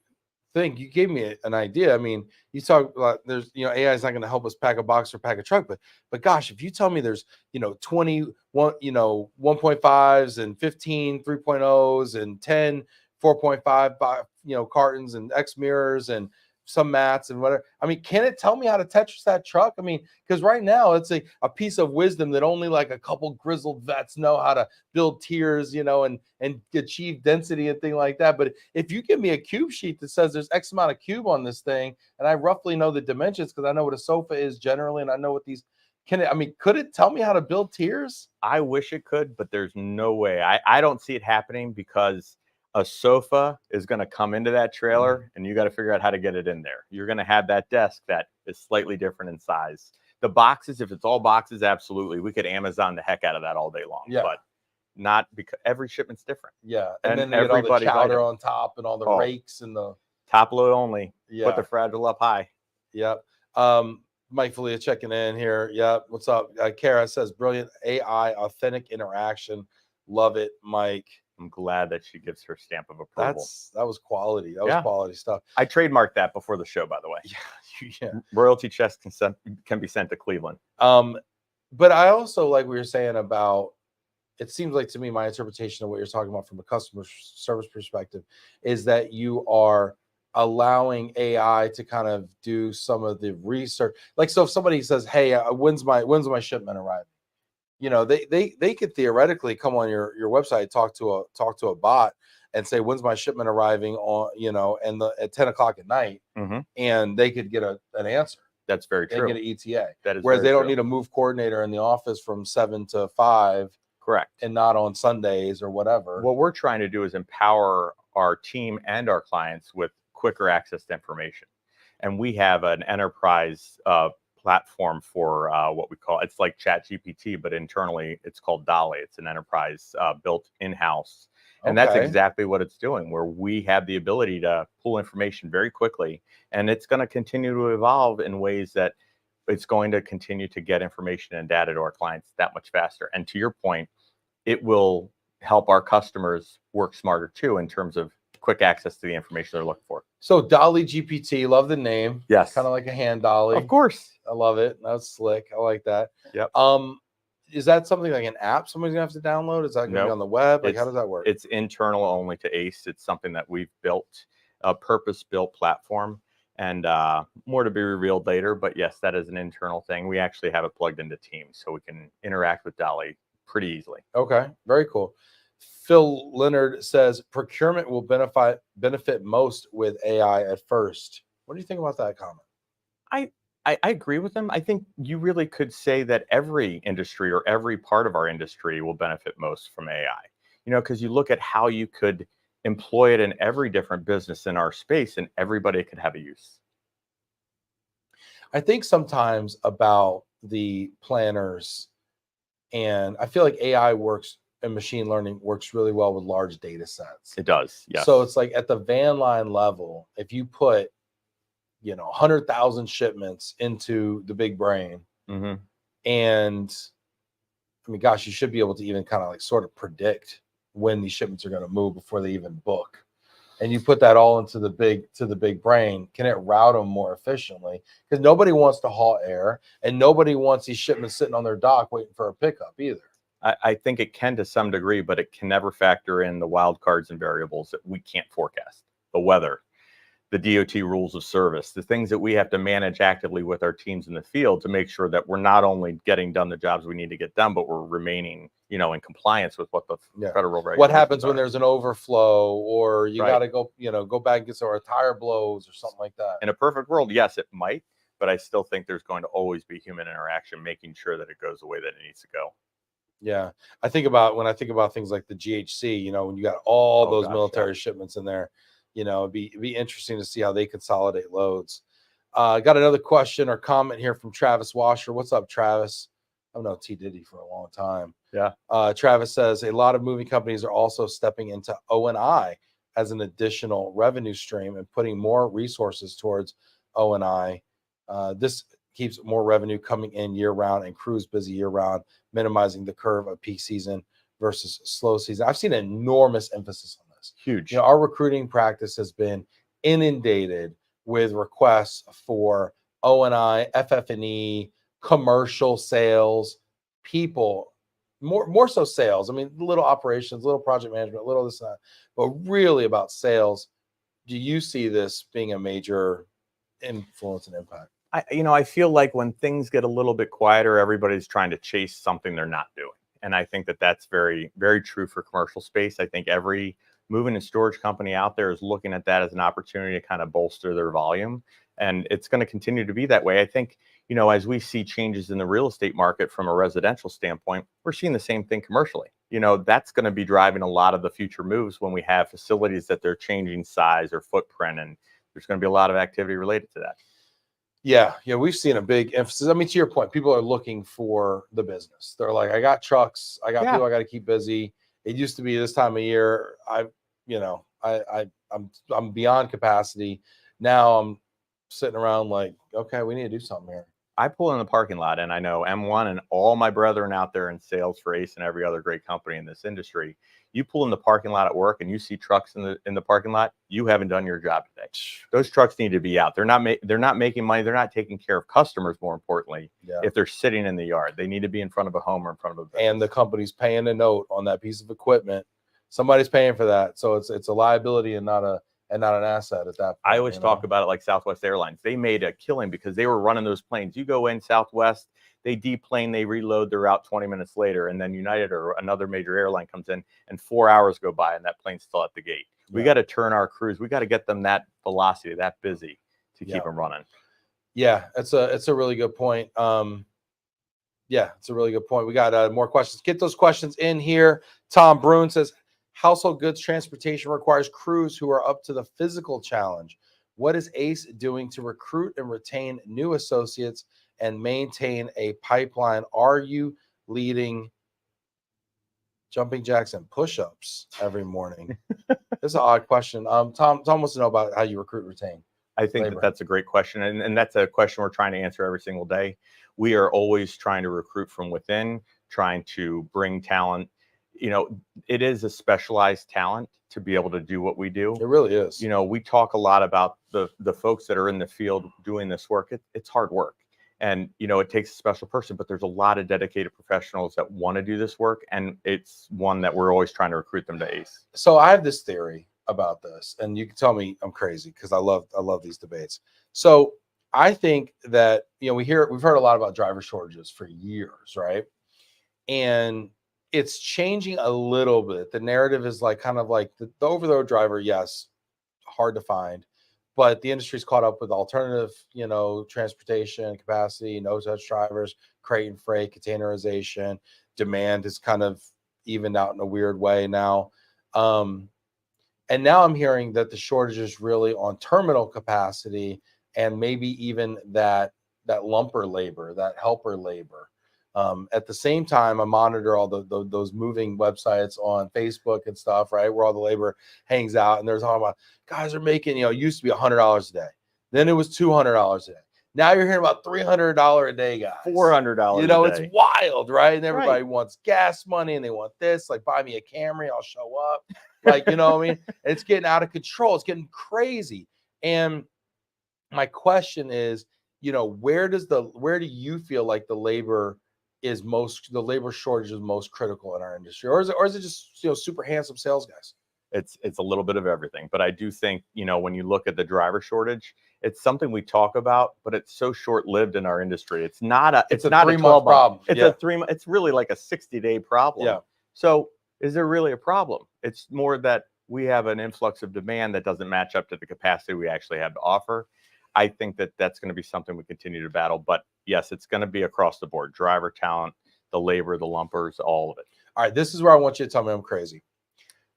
think you gave me an idea. I mean, you talk about there's, AI is not going to help us pack a box or pack a truck, but gosh, if you tell me there's, 21, 1.5s and 15 3.0s and 10 4.5, cartons and X mirrors and some mats and whatever. I mean, can it tell me how to Tetris that truck? I mean, because right now it's a piece of wisdom that only like a couple grizzled vets know how to build tiers, and achieve density and thing like that. But if you give me a cube sheet that says there's X amount of cube on this thing, and I roughly know the dimensions because I know what a sofa is generally, and I know what these could it tell me how to build tiers? I wish it could, but there's no way. I don't see it happening because a sofa is going to come into that trailer and you got to figure out how to get it in there. You're going to have that desk that is slightly different in size. The boxes, if it's all boxes, absolutely. We could Amazon the heck out of that all day long. Yeah. But not because every shipment's different. Yeah. And then they get all the chowder on top and all the rakes and the top load only. Yeah. Put the fragile up high. Yep. Mike Falia checking in here. Yep. What's up? Kara says, brilliant AI, authentic interaction. Love it, Mike. I'm glad that she gives her stamp of approval. That was quality. That was quality stuff. I trademarked that before the show, by the way. Yeah. Royalty checks can be sent to Cleveland. But I also like what you're saying about, it seems like to me, my interpretation of what you're talking about from a customer service perspective is that you are allowing AI to kind of do some of the research. Like, so if somebody says, hey, when's my shipment arriving? They could theoretically come on your website, talk to a bot and say, when's my shipment arriving on, and at 10 o'clock at night, and they could get an answer. That's very true. They get an ETA. That is whereas they don't need a move coordinator in the office from 7 to 5. Correct. And not on Sundays or whatever. What we're trying to do is empower our team and our clients with quicker access to information. And we have an enterprise platform for what we call, it's like ChatGPT, but internally it's called Dolly. It's an enterprise built in-house. And that's exactly what it's doing, where we have the ability to pull information very quickly. And it's going to continue to evolve in ways that it's going to continue to get information and data to our clients that much faster. And to your point, it will help our customers work smarter too, in terms of quick access to the information they're looking for. So Dolly GPT, love the name. Yes. Kind of like a hand dolly. Of course. I love it. That's slick. I like that. Yep. Is that something like an app somebody's gonna have to download? Is that gonna be on the web? Like, how does that work? It's internal only to Ace. It's something that we've built, a purpose-built platform, and more to be revealed later. But yes, that is an internal thing. We actually have it plugged into Teams, so we can interact with Dolly pretty easily. Okay, very cool. Phil Leonard says procurement will benefit most with AI at first. What do you think about that comment? I agree with them. I think you really could say that every industry or every part of our industry will benefit most from AI. Because you look at how you could employ it in every different business in our space, and everybody could have a use. I think sometimes about the planners, and I feel like AI works and machine learning works really well with large data sets. It does, yes. So it's like at the van line level, if you put 100,000 shipments into the big brain, and I mean, gosh, you should be able to even kind of like sort of predict when these shipments are going to move before they even book. And you put that all into the big brain, can it route them more efficiently? Because nobody wants to haul air, and nobody wants these shipments sitting on their dock waiting for a pickup either. I think it can to some degree, but it can never factor in the wild cards and variables that we can't forecast. The weather, the DOT rules of service, the things that we have to manage actively with our teams in the field to make sure that we're not only getting done the jobs we need to get done, but we're remaining, in compliance with what the federal regulations What happens when there's an overflow, or you got to go, go back and get some tire blows or something like that? In a perfect world, yes, it might, but I still think there's going to always be human interaction, making sure that it goes the way that it needs to go. Yeah. When I think about things like the GHC, you know, when you got all those military shipments in there, you know, it'd be interesting to see how they consolidate loads. Got another question or comment here from Travis Washer. What's up, Travis? I've known T Diddy for a long time. Yeah. Travis says a lot of moving companies are also stepping into O&I as an additional revenue stream and putting more resources towards O&I. This keeps more revenue coming in year round and crews busy year round, minimizing the curve of peak season versus slow season. I've seen an enormous emphasis on this. Huge. You know, our recruiting practice has been inundated with requests for O&I, FF&E, commercial sales, people, more so sales. I mean, little operations, little project management, little this and that, but really about sales. Do you see this being a major influence and impact? I feel like when things get a little bit quieter, everybody's trying to chase something they're not doing. And I think that that's very, very true for commercial space. I think every moving and storage company out there is looking at that as an opportunity to kind of bolster their volume. And it's going to continue to be that way. I think, you know, as we see changes in the real estate market from a residential standpoint, we're seeing the same thing commercially. You know, that's going to be driving a lot of the future moves when we have facilities that they're changing size or footprint. And there's going to be a lot of activity related to that. Yeah, we've seen a big emphasis. I mean, to your point, people are looking for the business. They're like, I got trucks, I got people I got to keep busy. It used to be this time of year, I'm beyond capacity. Now I'm sitting around like, okay, we need to do something here. I pull in the parking lot and I know M1 and all my brethren out there in sales for Ace and every other great company in this industry. You pull in the parking lot at work and you see trucks in the parking lot, you haven't done your job today. Those trucks need to be out. They're not making money. They're not taking care of customers, more importantly. If they're sitting in the yard, they need to be in front of a home or in front of a business. And the company's paying a note on that piece of equipment. Somebody's paying for that. So it's a liability and not an asset at that point. I always talk about it like Southwest Airlines. They made a killing because they were running those planes. You go in Southwest, they deplane, they reload, they're out 20 minutes later. And then United or another major airline comes in and 4 hours go by and that plane's still at the gate. We got to turn our crews. We got to get them that velocity, that busy to keep them running. Yeah, it's a really good point. It's a really good point. We got more questions. Get those questions in here. Tom Bruin says, household goods transportation requires crews who are up to the physical challenge. What is Ace doing to recruit and retain new associates and maintain a pipeline? Are you leading jumping jacks and push-ups every morning? That's an odd question. Tom wants to know about how you recruit and retain. I think that's a great question. And that's a question we're trying to answer every single day. We are always trying to recruit from within, trying to bring talent. You know, it is a specialized talent to be able to do what we do. It really is. You know, we talk a lot about the folks that are in the field doing this work. It's hard work. And, you know, it takes a special person, but there's a lot of dedicated professionals that want to do this work. And it's one that we're always trying to recruit them to Ace. So I have this theory about this, and you can tell me I'm crazy because I love these debates. So I think that, you know, we've heard a lot about driver shortages for years, right? And it's changing a little bit. The narrative is like kind of like the over-the-road driver, yes, hard to find, but the industry's caught up with alternative, you know, transportation capacity, no-touch drivers, crate and freight, containerization. Demand is kind of evened out in a weird way now. And now I'm hearing that the shortage is really on terminal capacity and maybe even that lumper labor, that helper labor. At the same time, I monitor all those moving websites on Facebook and stuff, right, where all the labor hangs out. And there's talking about guys are making, you know, it used to be $100 a day. Then it was $200 a day. Now you're hearing about $300 a day guys. $400 You know, a day. it's wild, right? And everybody wants gas money and they want this, like buy me a Camry, I'll show up. Like, you know what I mean? And it's getting out of control. It's getting crazy. And my question is, you know, where do you feel like the labor shortage is most critical in our industry? Or is it just, you know, super handsome sales guys? It's a little bit of everything. But I do think, you know, when you look at the driver shortage, it's something we talk about, but it's so short-lived in our industry. It's not a 3-month problem. It's really like a 60-day problem. Yeah. So is there really a problem? It's more that we have an influx of demand that doesn't match up to the capacity we actually have to offer. I think that that's going to be something we continue to battle. But yes, it's going to be across the board. Driver talent, the labor, the lumpers, all of it. All right, this is where I want you to tell me I'm crazy.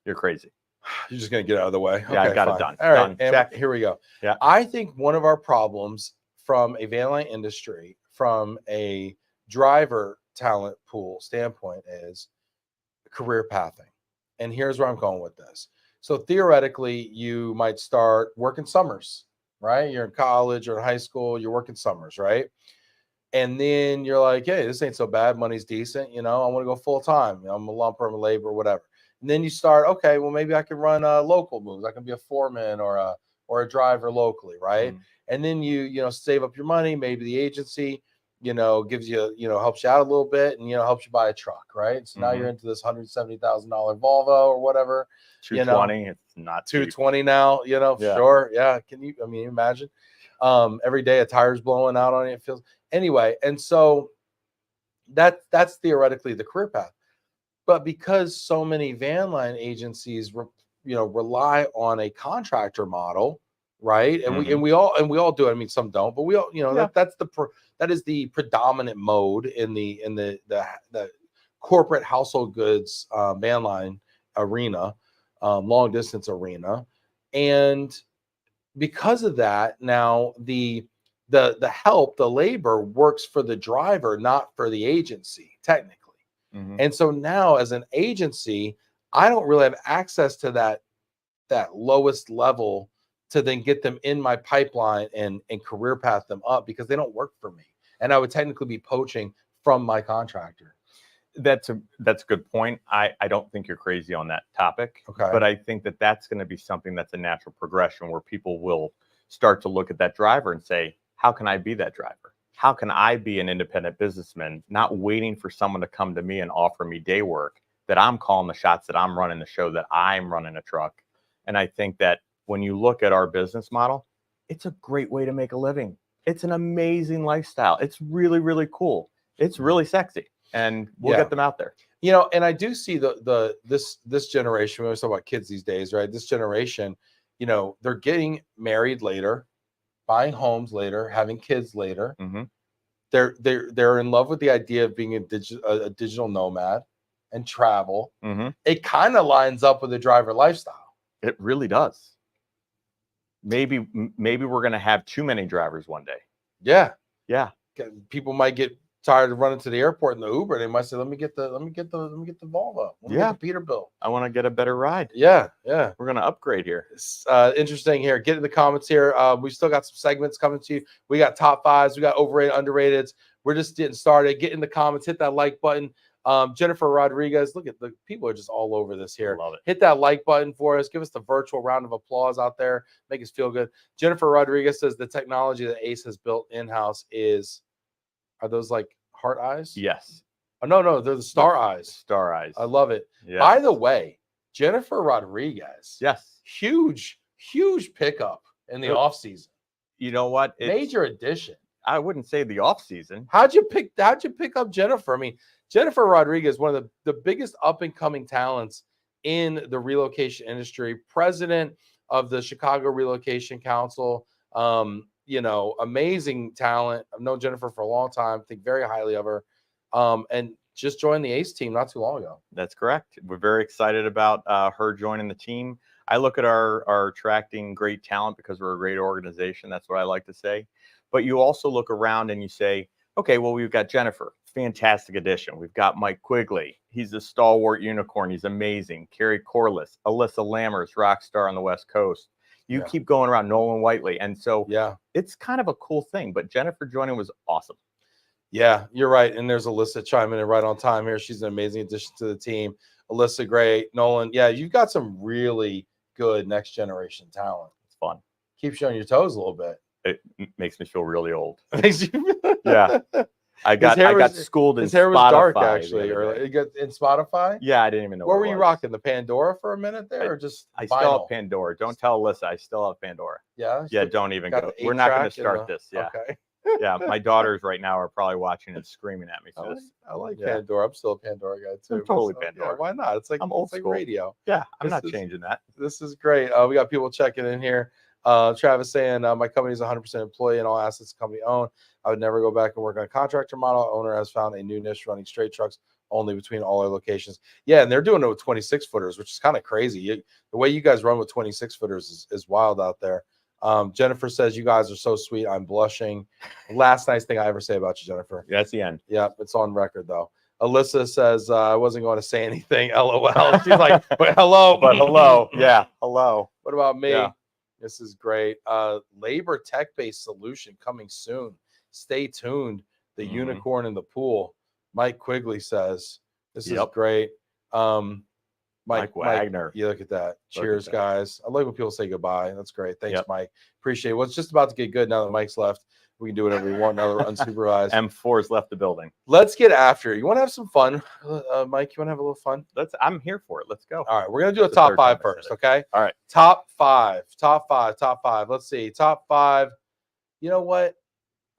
You're crazy. You're just going to get out of the way. Yeah, okay, I got fine. it done. All right, Done. Check. here we go. Yeah. I think one of our problems from a van line industry, from a driver talent pool standpoint, is career pathing. And here's where I'm going with this. So theoretically, you might start working summers, right? You're in college or in high school, you're working summers, right? And then you're like, hey, this ain't so bad. Money's decent. I want to go full time. I'm a lumper, I'm a labor, whatever. And then you start, okay, well, maybe I can run local moves. I can be a foreman or a driver locally, right? And then you save up your money. Maybe the agency, gives you, helps you out a little bit and, helps you buy a truck, right? So now you're into this $170,000 Volvo or whatever. 220, it's not 220 now, Yeah. Sure. Yeah. Can you imagine? Every day a tire's blowing out on you. It feels anyway. And so that's theoretically the career path. But because so many van line agencies, rely on a contractor model, right? And we all do it. I mean, some don't, but we all, that is the predominant mode in the corporate household goods van line arena, long distance arena, and because of that, now the labor works for the driver, not for the agency, technically. And so now as an agency, I don't really have access to that lowest level to then get them in my pipeline and career path them up, because they don't work for me. And I would technically be poaching from my contractor. That's a good point. I don't think you're crazy on that topic. Okay. But I think that's going to be something that's a natural progression, where people will start to look at that driver and say, how can I be that driver? How can I be an independent businessman, not waiting for someone to come to me and offer me day work, that I'm calling the shots, that I'm running the show, that I'm running a truck. And I think that when you look at our business model, it's a great way to make a living. It's an amazing lifestyle. It's really, really cool. It's really sexy. And we'll get them out there. And I do see this generation, we always talk about kids these days, right? This generation, they're getting married later, buying homes later, having kids later. They're in love with the idea of being a digital nomad and travel. It kind of lines up with the driver lifestyle. It really does. Maybe we're going to have too many drivers one day. Yeah. People might get tired of running to the airport in the Uber. They might say, let me get the Volvo. Let me get the Peterbilt. I want to get a better ride. Yeah. We're going to upgrade here. It's interesting here. Get in the comments here. We still got some segments coming to you. We got top fives. We got overrated, underrated. We're just getting started. Get in the comments. Hit that like button. Jennifer Rodriguez, look at the people are just all over this here. Love it. Hit that like button for us. Give us the virtual round of applause out there. Make us feel good. Jennifer Rodriguez says the technology that Ace has built in-house are those like heart eyes? Yes. Oh, no, they're the star eyes. Star eyes. I love it. Yes. By the way, Jennifer Rodriguez. Yes. Huge pickup in the off season. You know what? Major addition. I wouldn't say the off season. How'd you pick up Jennifer? I mean, Jennifer Rodriguez, one of the biggest up and coming talents in the relocation industry, president of the Chicago Relocation Council. Amazing talent. I've known Jennifer for a long time. Think very highly of her. And just joined the Ace team not too long ago. That's correct. We're very excited about her joining the team. I look at our attracting great talent because we're a great organization. That's what I like to say. But you also look around and you say, okay, well, we've got Jennifer, fantastic addition. We've got Mike Quigley. He's a stalwart unicorn. He's amazing. Carrie Corliss, Alyssa Lammers, rock star on the West Coast. You keep going around, Nolan Whiteley. And so it's kind of a cool thing. But Jennifer joining was awesome. Yeah, you're right. And there's Alyssa chiming in right on time here. She's an amazing addition to the team. Alyssa, great. Nolan, you've got some really good next generation talent. It's fun. Keep showing your toes a little bit. It makes me feel really old. Yeah. I got schooled in Spotify. His hair was dark, actually. Or you got in Spotify? Yeah, I didn't even know. What were you rocking? The Pandora for a minute there, or just I still have Pandora. Don't tell Alyssa. I still have Pandora. Yeah. Yeah. Don't even go. We're not going to start this. Yeah. Okay. Yeah. My daughters right now are probably watching and screaming at me. So I like Pandora. I'm still a Pandora guy too. I'm totally Pandora. Yeah, why not? It's like I'm old school. Radio. Yeah. I'm not changing that. This is great. We got people checking in here. Travis saying my company is 100% employee and all assets company owned. I would never go back and work on a contractor model. Owner has found a new niche running straight trucks only between all our locations. Yeah, and they're doing it with 26 footers, which is kind of crazy. The way you guys run with 26 footers is wild out there. Jennifer says, you guys are so sweet. I'm blushing. Last nice thing I ever say about you, Jennifer. Yeah, that's the end. Yeah, it's on record, though. Alyssa says, I wasn't going to say anything. LOL. She's like, but hello. But hello. Yeah, hello. What about me? Yeah. This is great. Labor tech-based solution coming soon. Stay tuned. The unicorn in the pool. Mike Quigley says, this is great. Mike Wagner. You look at that. Cheers, guys. I like when people say goodbye. That's great. Thanks, Mike. Appreciate it. Well, it's just about to get good now that Mike's left. We can do whatever we want now that we're unsupervised. M4's left the building. Let's get after it. You want to have some fun, Mike? You want to have a little fun? I'm here for it. Let's go. All right, we're gonna do a top five first, okay? All right. Top five. Let's see. Top five. You know what?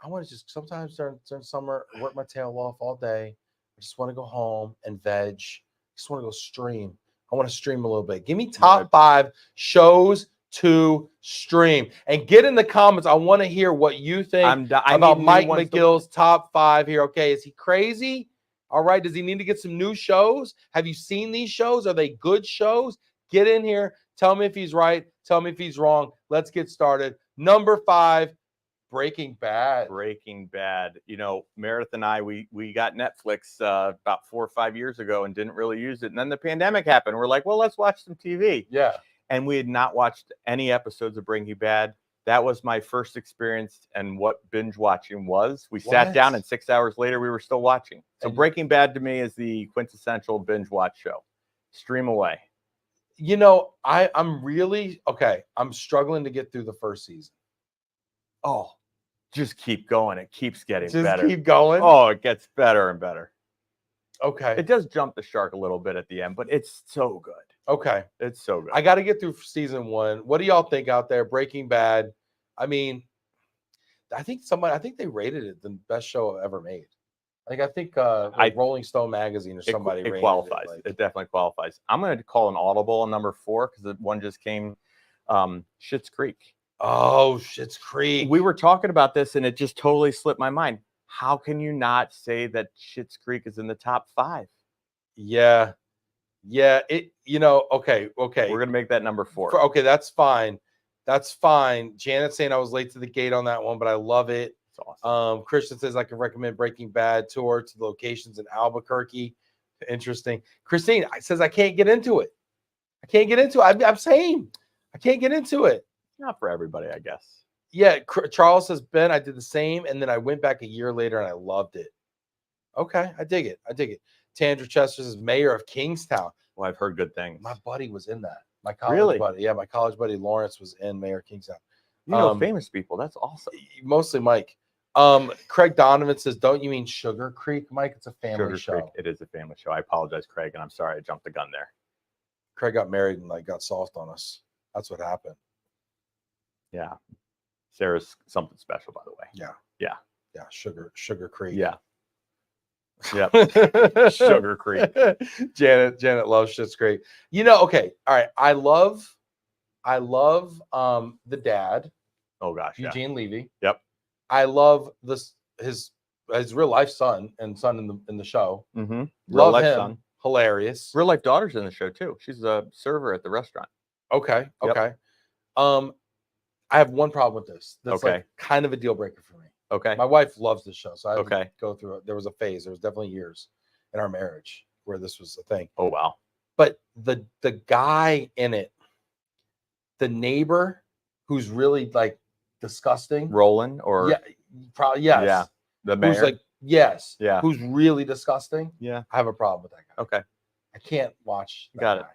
I want to just sometimes during summer work my tail off all day. I just want to go home and veg. Just want to go stream. I want to stream a little bit. Give me top five shows to stream and get in the comments. I want to hear what you think about Mike McGill's top five here. Okay, is he crazy? All right, does he need to get some new shows? Have you seen these shows? Are they good shows? Get in here. Tell me if he's right. Tell me if he's wrong. Let's get started. Number five, Breaking Bad. Breaking Bad. You know, Meredith and I, we got Netflix about 4 or 5 years ago and didn't really use it. And then the pandemic happened. We're like, well, let's watch some TV. Yeah. And we had not watched any episodes of Breaking Bad. That was my first experience and what binge watching was. We sat down and 6 hours later, we were still watching. So Breaking Bad to me is the quintessential binge watch show. Stream away. You know, I'm really, I'm struggling to get through the first season. Oh, just keep going. It keeps getting better. Just keep going? Oh, it gets better and better. Okay. It does jump the shark a little bit at the end, but it's so good. Okay. It's so good. I got to get through season one. What do y'all think out there? Breaking Bad. I mean, I think they rated it the best show ever made. I think Rolling Stone magazine or somebody it qualifies. It definitely qualifies. I'm going to call an audible on number 4 because the one just came. Schitt's Creek. Oh, Schitt's Creek. We were talking about this and it just totally slipped my mind. How can you not say that Schitt's Creek is in the top 5? Yeah. Okay. We're gonna make that number 4. Okay, that's fine. Janet saying I was late to the gate on that one, but I love it. It's awesome. Christian says I can recommend Breaking Bad tour to the locations in Albuquerque. Interesting. Christine says I can't get into it. I'm saying I can't get into it. Not for everybody, I guess. Yeah, Charles says, Ben, I did the same, and then I went back a year later and I loved it. Okay, I dig it. Tandra Chester says, Mayor of Kingstown. Well, I've heard good things. My buddy was in that. My college buddy. Yeah, my college buddy Lawrence was in Mayor of Kingstown. You know famous people. That's awesome. Mostly Mike. Craig Donovan says, don't you mean Sugar Creek, Mike? It's a family show. Creek. It is a family show. I apologize, Craig, and I'm sorry I jumped the gun there. Craig got married and got soft on us. That's what happened. Yeah. Sarah's something special, by the way. Yeah. Sugar Creek. Yeah. Yep. Sugar Creek. Janet loves Schitt's Creek. Okay. All right. I love the dad. Oh gosh. Eugene Levy. Yep. I love his real life son in the show. Mm-hmm. Real life son. Hilarious. Real life daughter's in the show too. She's a server at the restaurant. Okay. I have one problem with this. That's kind of a deal breaker for me. Okay. My wife loves this show, so I had to go through it. There was a phase. There was definitely years in our marriage where this was a thing. Oh wow. But the guy in it, the neighbor who's really disgusting. Roland or probably yes. Yeah. The mayor. Who's yes. Yeah. Who's really disgusting. Yeah. I have a problem with that guy. Okay. I can't watch that Got it.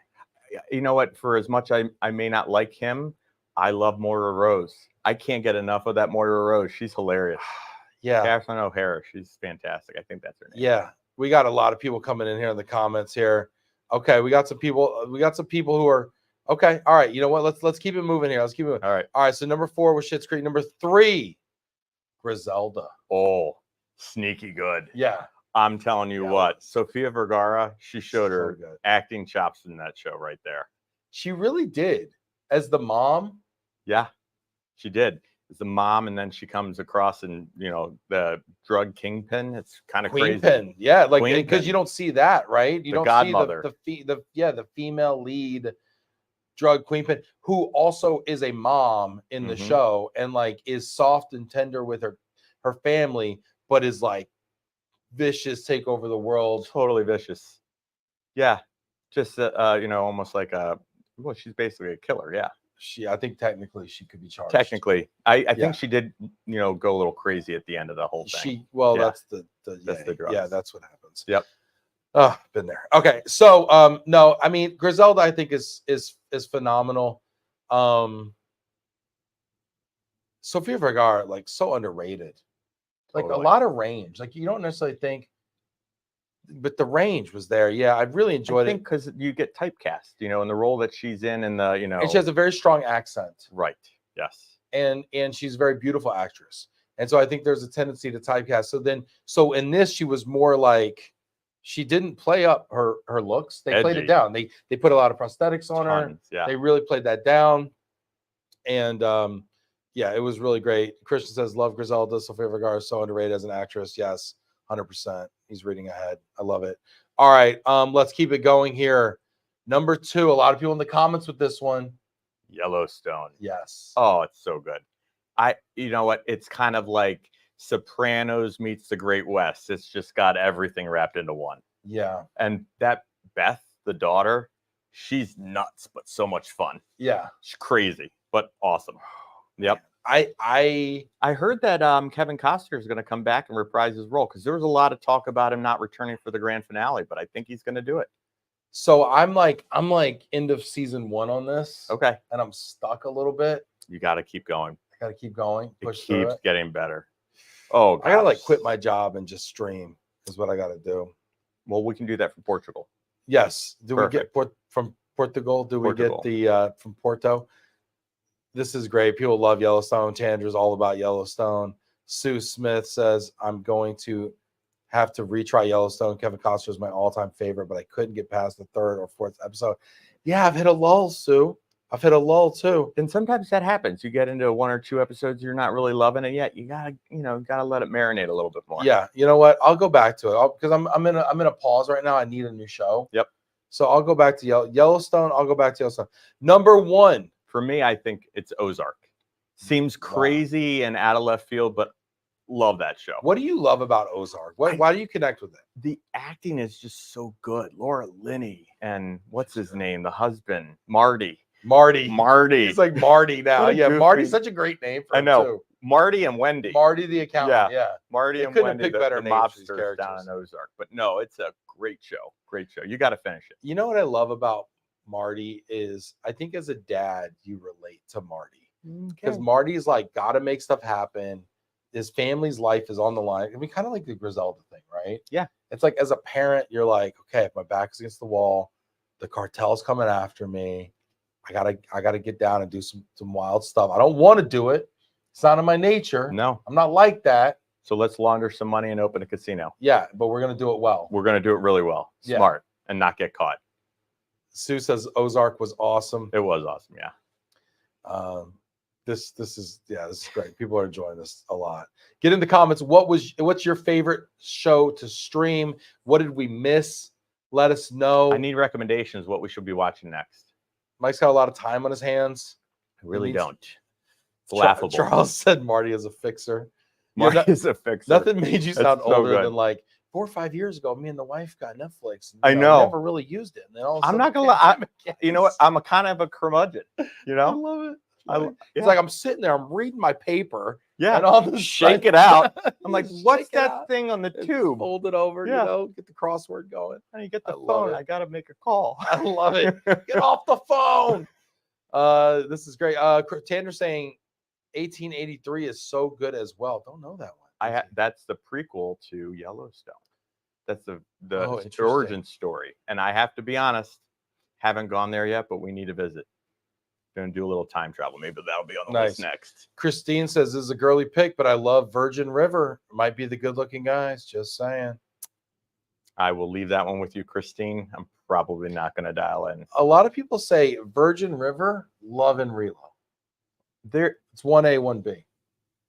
guy. You know what? For as much I may not like him, I love Moira Rose. I can't get enough of that Moira Rose. She's hilarious. Yeah. Catherine O'Hara. She's fantastic. I think that's her name. Yeah. We got a lot of people coming in here in the comments here. Okay. We got some people who are okay. All right. You know what? Let's keep it moving here. Let's keep it moving. All right. All right. So number 4 was Schitt's Creek. Number 3, Griselda. Oh, sneaky good. Yeah. I'm telling you what, Sofia Vergara, she showed her acting chops in that show right there. She really did. As the mom. Yeah, she did. is the mom, and then she comes across and the drug kingpin. It's kind of crazy. Queenpin, yeah, like because you don't see that, right? You the don't godmother. see the female lead drug queenpin, who also is a mom in the show and like is soft and tender with her family, but is like vicious, take over the world, totally vicious. Yeah, just almost like she's basically a killer. Yeah. I think technically she could be charged. Technically, I think she did, go a little crazy at the end of the whole thing. That's the drugs. Yeah, that's what happens. Yep. Oh, been there. Okay, so no, I mean Griselda, I think is phenomenal. Sofia Vergara, like so underrated. Like a lot of range. Like you don't necessarily think, but the range was there. Yeah, I really enjoyed it because you get typecast, in the role that she's in, and and she has a very strong accent. Right. Yes. And she's a very beautiful actress, and so I think there's a tendency to typecast. So in this, she was more like, she didn't play up her looks. They played it down. They put a lot of prosthetics on her. Yeah. They really played that down, and yeah, it was really great. Christian says, love Griselda. Sofia Vergara is so underrated as an actress. Yes, 100%. He's reading ahead. I love it. All right, let's keep it going here. Number 2, a lot of people in the comments with this one. Yellowstone. Yes. Oh, it's so good. You know what? It's kind of like Sopranos meets The Great West. It's just got everything wrapped into one. Yeah. And that Beth, the daughter, she's nuts, but so much fun. Yeah. She's crazy, but awesome. Yep. I heard that Kevin Costner is going to come back and reprise his role, because there was a lot of talk about him not returning for the grand finale, but I think he's going to do it. So I'm like end of season 1 on this. Okay. And I'm stuck a little bit. You got to keep going. I got to keep going. It keeps getting better. Oh, gosh. I got to like quit my job and just stream is what I got to do. Well, we can do that from Portugal. Yes. We get from Portugal? We get the from Porto? This is great. People love Yellowstone. Tandra's all about Yellowstone. Sue Smith says, I'm going to have to retry Yellowstone. Kevin Costner is my all-time favorite, but I couldn't get past the 3rd or 4th episode. Yeah, I've hit a lull, Sue. I've hit a lull too. And sometimes that happens. You get into 1 or 2 episodes, you're not really loving it yet. You gotta let it marinate a little bit more. Yeah, you know what? I'll go back to it because I'm in a pause right now. I need a new show. Yep. So I'll go back to Yellowstone. I'll go back to Yellowstone. Number 1 for me, I think it's Ozark. Seems crazy and out of left field, but love that show. What do you love about Ozark? Why do you connect with it? The acting is just so good. Laura Linney and what's his name? The husband, Marty. He's like Marty now. Yeah, Marty's such a great name for him. I know. Too. Marty and Wendy. Marty the accountant. Yeah. Marty and Wendy, the mobsters down in Ozark. But no, it's a great show. Great show. You got to finish it. You know what I love about Marty is I think as a dad, you relate to Marty. Because Marty's like got to make stuff happen. His family's life is on the line. I mean, kind of like the Griselda thing, right? Yeah. It's like as a parent, you're like, okay, if my back's against the wall, the cartel's coming after me. I gotta get down and do some wild stuff. I don't want to do it. It's not in my nature. No, I'm not like that. So let's launder some money and open a casino. Yeah, but we're gonna do it well. We're gonna do it really well, smart, and not get caught. Sue says Ozark was awesome. It was awesome. Yeah. This is great. People are enjoying this a lot. Get in the comments. What's your favorite show to stream? What did we miss? Let us know. I need recommendations. What we should be watching next. Mike's got a lot of time on his hands. I really don't. It's laughable. Charles said Marty is a fixer. Marty is a fixer. Nothing made you sound older than like 4 or 5 years ago. Me and the wife got Netflix. And, I know. I never really used it. And then all of a I'm not gonna lie. You know what? I'm a kind of a curmudgeon. You know. I love it. It's like I'm sitting there. I'm reading my paper. Yeah. And all this shake it out. I'm like, what's that thing on the tube? Fold it over. Yeah. You know, get the crossword going. And you get the phone. I gotta make a call. I love it. Get off the phone. This is great. Tanner saying 1883 is so good as well. Don't know that one. That's the prequel to Yellowstone. That's the origin story. And I have to be honest, haven't gone there yet, but we need to visit. Going to do a little time travel. Maybe that'll be on the list next. Christine says this is a girly pick, but I love Virgin River. Might be the good-looking guys. Just saying. I will leave that one with you, Christine. I'm probably not going to dial in. A lot of people say Virgin River, Love and Relo. It's 1A, 1B.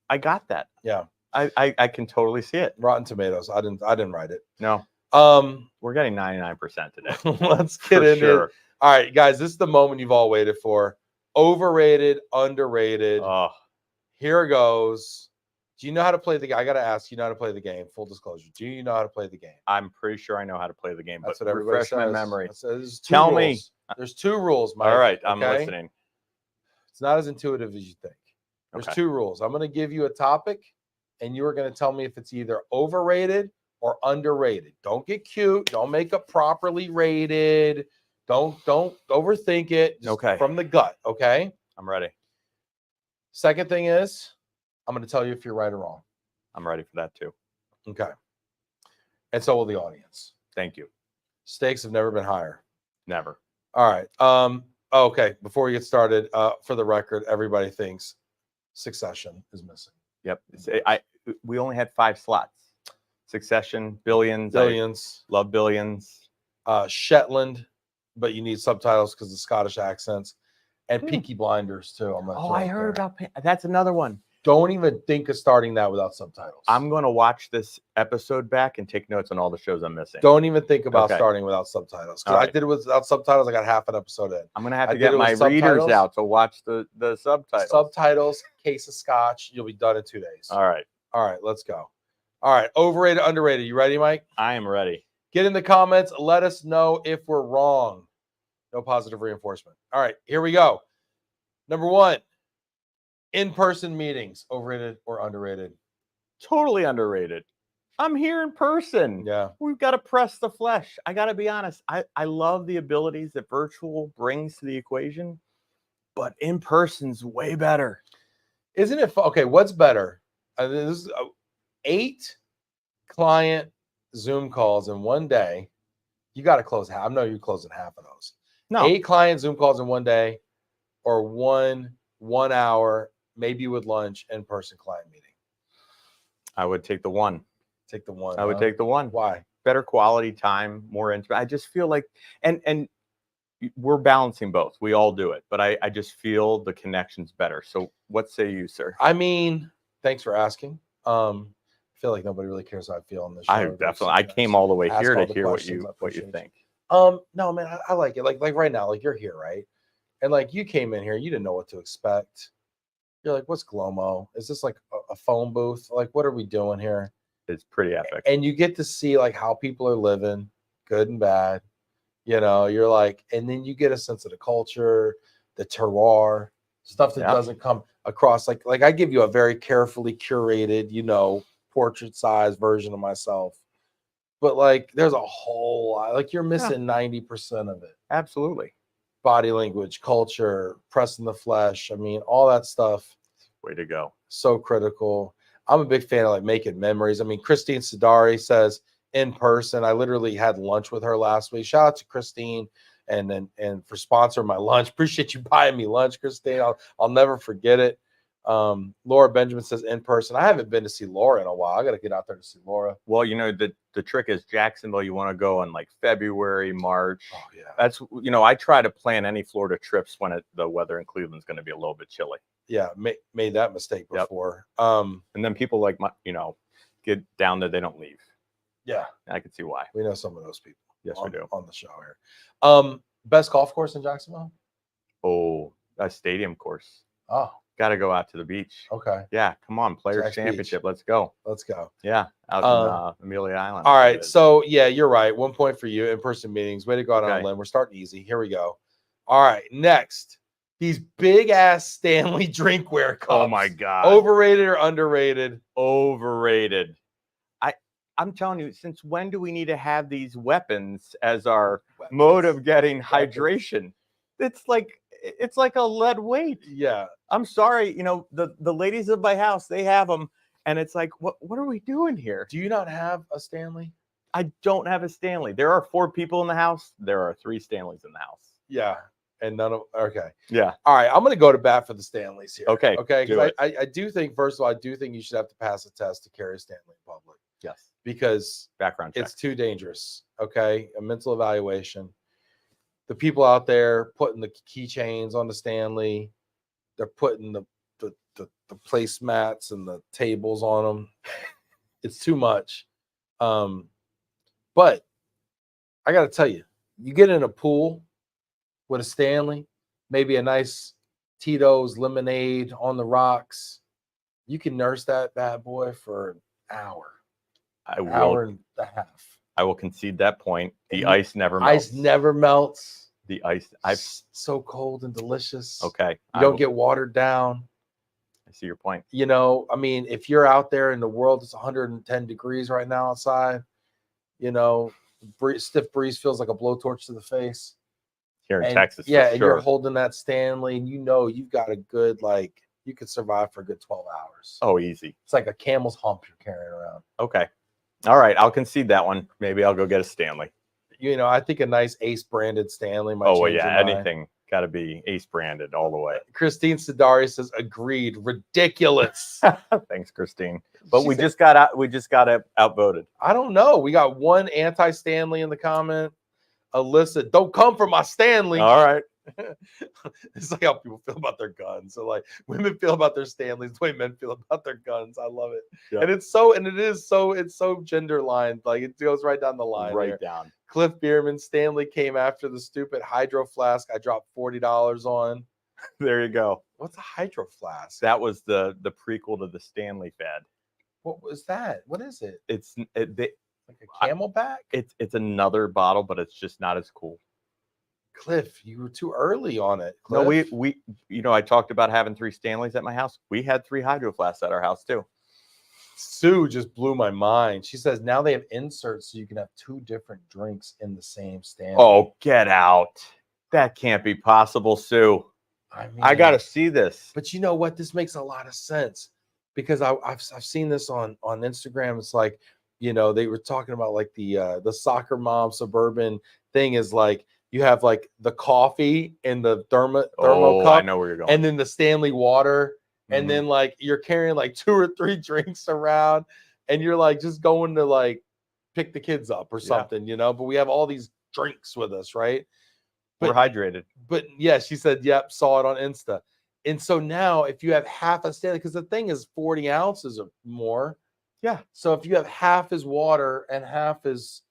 I got that. Yeah. I can totally see it. Rotten Tomatoes. I didn't write it. No. We're getting 99% today. Let's get into it. All right, guys, this is the moment you've all waited for. Overrated, underrated. Oh. Here it goes. Do you know how to play the game? I got to ask, you know how to play the game? Full disclosure. Do you know how to play the game? I'm pretty sure I know how to play the game, That's but what everybody refresh my says. memory. Tell me. There's 2 rules, Mike. All right, I'm listening. It's not as intuitive as you think. There's 2 rules. I'm going to give you a topic, and you are going to tell me if it's either overrated or underrated. Don't get cute. Don't make it properly rated. Don't overthink it. Just from the gut, okay? I'm ready. Second thing is, I'm going to tell you if you're right or wrong. I'm ready for that too. Okay. And so will the audience. Thank you. Stakes have never been higher. Never. All right. Okay. Before we get started, for the record, everybody thinks Succession is missing. Yep. We only had 5 slots. Succession, Billions. Love Billions. Shetland, but you need subtitles because of Scottish accents. And Peaky Blinders too. I heard about that's another one. Don't even think of starting that without subtitles. I'm going to watch this episode back and take notes on all the shows I'm missing. Don't even think about starting without subtitles. Because I did it without subtitles. I got half an episode in. I'm going to have to get my readers out to watch the subtitles. Subtitles, case of scotch. You'll be done in 2 days. All right. All right, let's go. All right, overrated, underrated. You ready, Mike? I am ready. Get in the comments. Let us know if we're wrong. No positive reinforcement. All right, here we go. Number 1. In-person meetings, overrated or underrated? Totally underrated. I'm here in person. Yeah. We've got to press the flesh. I got to be honest. I love the abilities that virtual brings to the equation, but in person's way better. Isn't it? Okay, what's better? This is 8 client Zoom calls in one day. You got to close half. I know you're closing half of those. No. 8 client Zoom calls in one day, or 1 hour, maybe with lunch, in-person client meeting. I would take the 1. Take the 1. I would take the 1. Why? Better quality time, more intimate. I just feel like, and we're balancing both. We all do it, but I just feel the connection's better. So what say you, sir? I mean, thanks for asking. I feel like nobody really cares how I feel on this show. I came all the way here to hear what you think. No, man, I like it. Like right now, like you're here, right? And like you came in here, you didn't know what to expect. You're like, what's Glomo? Is this like a phone booth? Like, what are we doing here? It's pretty epic. And you get to see like how people are living, good and bad. You know, you're like, and then you get a sense of the culture, the terroir, stuff that doesn't come across. Like I give you a very carefully curated, portrait size version of myself. But like, there's a whole lot. Like you're missing 90% of it. Absolutely. Body language, culture, pressing the flesh. I mean, all that stuff. Way to go. So critical. I'm a big fan of like making memories. I mean, Christine Sidari says in person. I literally had lunch with her last week. Shout out to Christine and for sponsoring my lunch. Appreciate you buying me lunch, Christine. I'll never forget it. Laura Benjamin says in person. I haven't been to see Laura in a while. I got to get out there to see Laura. Well, the trick is Jacksonville. You want to go in like February, March. Oh yeah. That's I try to plan any Florida trips when the weather in Cleveland's going to be a little bit chilly. Yeah, made that mistake before. And then people like get down there, they don't leave. Yeah, I can see why. We know some of those people. Yes, we do on the show here. Best golf course in Jacksonville? Oh, a stadium course. Oh. Got to go out to the beach. Okay. Yeah, come on, Players Championship. Let's go. Let's go. Yeah, out in Amelia Island. All right, so yeah, you're right. 1 point for you. In-person meetings. Way to go out on a limb. We're starting easy. Here we go. All right, next. These big-ass Stanley drinkware cups. Oh, my God. Overrated or underrated? Overrated. I'm telling you, since when do we need to have these weapons as our mode of getting hydration? It's like a lead weight. Yeah. I'm sorry, the ladies of my house, they have them, and it's like, what are we doing here? Do you not have a Stanley? I don't have a Stanley. There are 4 people in the house. There are 3 Stanleys in the house. Yeah. And none of Yeah. All right. I'm going to go to bat for the Stanleys here. Okay. Because I do think, first of all, you should have to pass a test to carry a Stanley in public. Yes. Because background check. It's too dangerous. Okay. A mental evaluation. The people out there putting the keychains on the Stanley, they're putting the placemats and the tables on them. It's too much. But I got to tell you, you get in a pool with a Stanley, maybe a nice Tito's lemonade on the rocks. You can nurse that bad boy for an hour. Hour and a half. I will concede that point. The ice never melts. Ice never melts. The ice, it's so cold and delicious. Okay. You don't get watered down. I see your point. You know, I mean, if you're out there in the world, it's 110 degrees right now outside. You know, stiff breeze feels like a blowtorch to the face. Here in Texas, yeah, for and sure. You're holding that Stanley, and you know you've got a good, like, you could survive for a good 12 hours. Oh, easy. It's like a camel's hump you're carrying around. Okay. All right, I'll concede that one. Maybe I'll go get a Stanley. You know, I think a nice Ace branded Stanley might well, change yeah, your mind. anything got to be Ace branded all the way. Christine Sidari says, agreed. Ridiculous. Thanks, Christine. But we just got outvoted. I don't know. We got one anti-Stanley in the comment. Alyssa, don't come for my Stanley. All right. It's like how people feel about their guns. So like women feel about their Stanleys, the way men feel about their guns. I love it. Yeah. And it's so gender lined. Like it goes right down the line. Right down. Cliff Bierman, Stanley came after the stupid hydro flask I dropped $40 on. There you go. What's a hydro flask? That was the prequel to the Stanley fad. What was that? What is it? It's like a Camelback? It's another bottle, but it's just not as cool. Cliff, you were too early on it. Cliff. No, we you know, I talked about having 3 Stanleys at my house. We had 3 hydro flasks at our house too. Sue just blew my mind. She says now they have inserts so you can have 2 different drinks in the same Stanley. Oh, get out. That can't be possible, Sue. I mean, I got to see this. But you know what? This makes a lot of sense because I've seen this on Instagram. It's like, you know, they were talking about like the soccer mom suburban thing is like, you have like the coffee in the thermo cup. I know where you're going. And then the Stanley water. And then like you're carrying like 2 or 3 drinks around and you're like just going to like pick the kids up or something, you know, but we have all these drinks with us, right? We're hydrated. But yeah, she said, yep, saw it on Insta. And so now if you have half a Stanley, because the thing is 40 ounces or more. Yeah. So if you have half is water and half is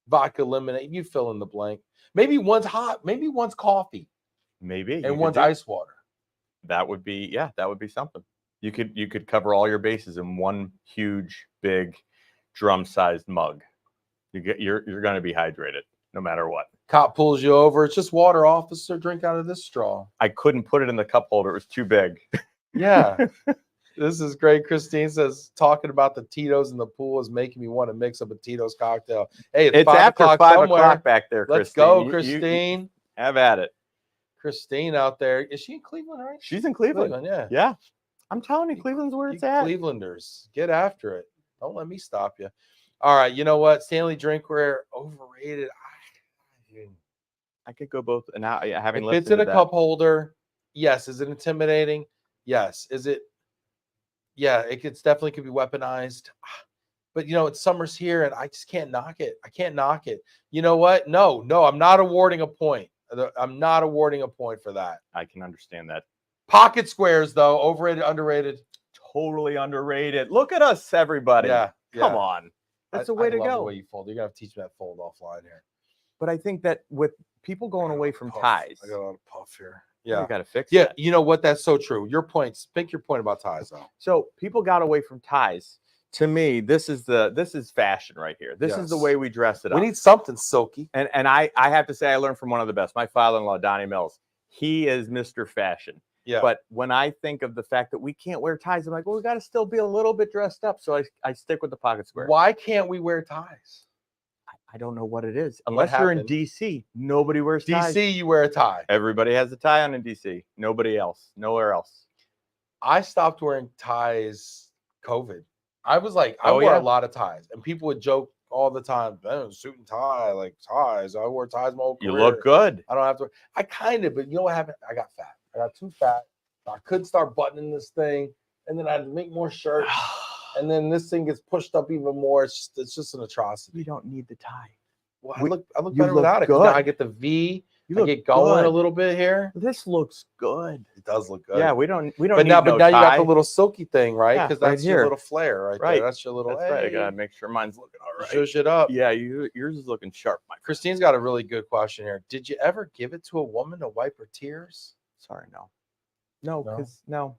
vodka lemonade, you fill in the blank. Maybe one's hot, maybe one's coffee. Maybe. And one's ice water. That would be, that would be something. You could cover all your bases in one huge, big, drum-sized mug. You're going to be hydrated no matter what. Cop pulls you over. It's just water, officer. Drink out of this straw. I couldn't put it in the cup holder. It was too big. Yeah. This is great. Christine says, talking about the Tito's in the pool is making me want to mix up a Tito's cocktail. Hey, it's 5 after o'clock 5 somewhere. o'clock back there, Let's Christine. go, Christine. You have at it. Christine out there. Is she in Cleveland, right? She's in Cleveland. Yeah. Yeah. I'm telling you, Cleveland's where it's at. Clevelanders, get after it. Don't let me stop you. All right. You know what? Stanley drinkware, overrated. I could go both. And now, having if it's in a cup holder, yes. Is it intimidating? Yes. Is it? Yeah, it's definitely could be weaponized. But, you know, it's summer's here, and I just can't knock it. I can't knock it. You know what? No, I'm not awarding a point. I'm not awarding a point for that. I can understand that. Pocket squares, though, overrated, underrated. Totally underrated. Look at us, everybody. Yeah. Come on. That's the way to go. The way you fold. You're going to have to teach me that fold offline here. But I think that with people going away from ties. I got a lot of puff here. Yeah. You got to fix that. Yeah. You know what? That's so true. Your point. Think your point about ties, though. So people got away from ties. To me, this is fashion right here. This is the way we dress it up. We need something silky. And I have to say, I learned from one of the best. My father-in-law, Donnie Mills. He is Mr. Fashion. Yeah. But when I think of the fact that we can't wear ties, I'm like, well, we got to still be a little bit dressed up. So I stick with the pocket square. Why can't we wear ties? I don't know what it is. Unless you're in DC, nobody wears ties. DC, you wear a tie. Everybody has a tie on in DC. Nobody else. Nowhere else. I stopped wearing ties COVID. I was like, I wore a lot of ties. And people would joke all the time, suit and tie, like ties. I wore ties my whole career. You look good. I don't have to. I kind of, but you know what happened? I got fat. I got too fat. I couldn't start buttoning this thing. And then I had to make more shirts. And then this thing gets pushed up even more. It's just an atrocity. You don't need the tie. Well, I look better without it. Now I get the V. I get going a little bit here. This looks good. It does look good. Yeah, we don't But need now, no you tie. got the little silky thing, right? Yeah, Because right that's your here. little flare right there. That's your little. That's right. I gotta make sure mine's looking all right. Zhuzh it up. Yeah, yours is looking sharp, Mike. Christine's got a really good question here. Did you ever give it to a woman to wipe her tears? Sorry, no, because no.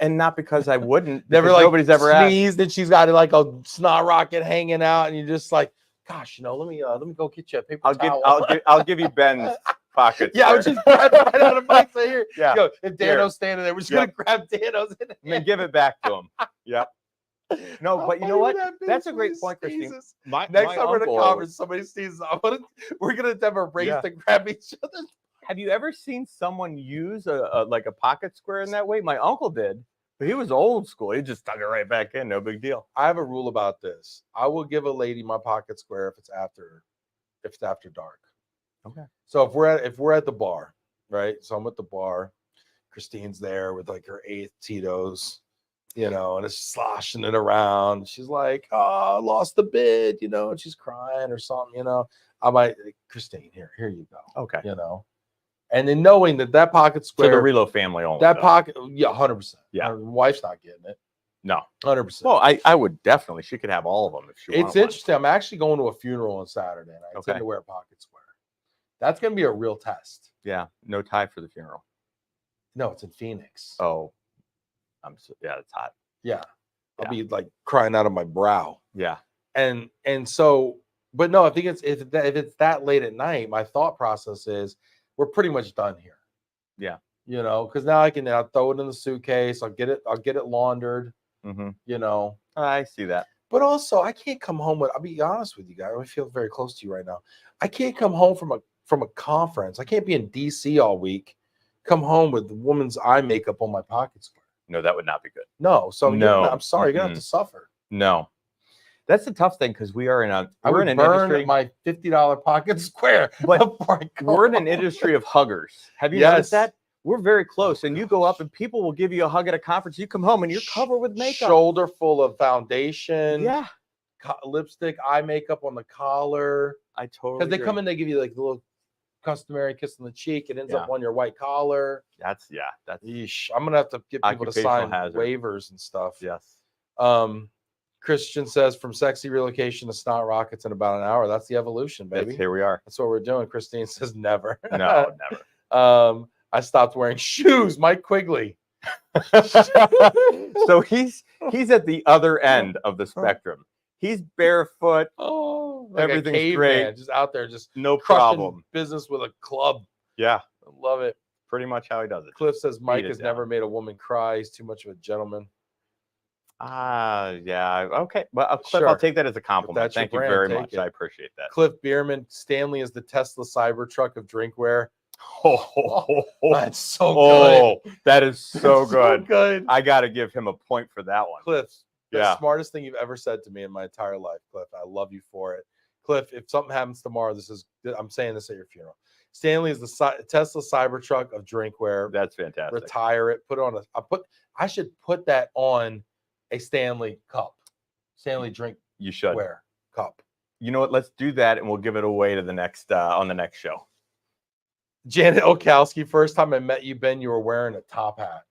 And not because I wouldn't. Never like nobody's ever sneezed and she's got like a snot rocket hanging out, and you're just like, gosh, let me go get you a paper towel. I'll give you Ben's pockets. Yeah, I was just grab right out of Mike's right here. Yeah. Yo, if Dano's standing there, we're just gonna grab Dano's in and then give it back to him. Yep. No, but you know what? That's a great point, Christine. Next time we're in a conference, somebody sneezes. We're gonna have a race to grab each other. Have you ever seen someone use a pocket square in that way? My uncle did, but he was old school. He just stuck it right back in. No big deal. I have a rule about this. I will give a lady my pocket square if it's after dark. Okay. So if we're at the bar, right? So I'm at the bar. Christine's there with like her 8th Tito's, and it's sloshing it around. She's like, "Oh, I lost the bid," and she's crying or something, I might, Christine, here you go. Okay. And then knowing that pocket square, to the Relo family only. That pocket, 100%. Yeah. Her wife's not getting it. No. 100%. Well, I would definitely. She could have all of them if she wanted. It's interesting. I'm actually going to a funeral on Saturday, and I intend to wear a pocket square. That's going to be a real test. Yeah. No tie for the funeral. No, it's in Phoenix. Oh. It's hot. Yeah. I'll be like crying out of my brow. Yeah. And so, but no, I think if it's that late at night, my thought process is we're pretty much done here. Yeah. Because now I can throw it in the suitcase. I'll get it laundered. Mm-hmm. I see that. But also, I can't come home I'll be honest with you guys. I feel very close to you right now. I can't come home from a conference. I can't be in DC all week. Come home with the woman's eye makeup on my pocket square. No, that would not be good. No. So no, I'm sorry. You're gonna have to suffer. No. That's the tough thing because we're in an industry. My $50 pocket square, but we're in an industry of huggers. Have you noticed that? We're very close, and you go up, and people will give you a hug at a conference. You come home, and you're covered with makeup, shoulder full of foundation, lipstick, eye makeup on the collar. I totally because they come in, they give you like the little customary kiss on the cheek. It ends up on your white collar. That's yeesh. I'm gonna have to get people to sign waivers and stuff. Yes. Christian says from sexy relocation to snot rockets in about an hour. That's the evolution, baby. Here we are. That's what we're doing. Christine says never. No, never. I stopped wearing shoes. Mike Quigley. So he's at the other end of the spectrum. He's barefoot. Oh, like everything's great. Man, just out there, just no problem. Business with a club. Yeah, I love it. Pretty much how he does it. Cliff says Mike has never made a woman cry. He's too much of a gentleman. Yeah. Okay. Well, Cliff, I'll take that as a compliment. Thank you very much. I appreciate that. Cliff Bierman, Stanley is the Tesla Cybertruck of drinkware. That's so good. That is so good. So good. I got to give him a point for that one. Cliff, the smartest thing you've ever said to me in my entire life, Cliff. I love you for it. Cliff, if something happens tomorrow, I'm saying this at your funeral. Stanley is the Tesla Cybertruck of drinkware. That's fantastic. Retire it. Put it on I should put that on a Stanley cup. Stanley drink. You should wear cup. You know what? Let's do that, and we'll give it away to the next on the next show. Janet Okowski, first time I met you, Ben, you were wearing a top hat.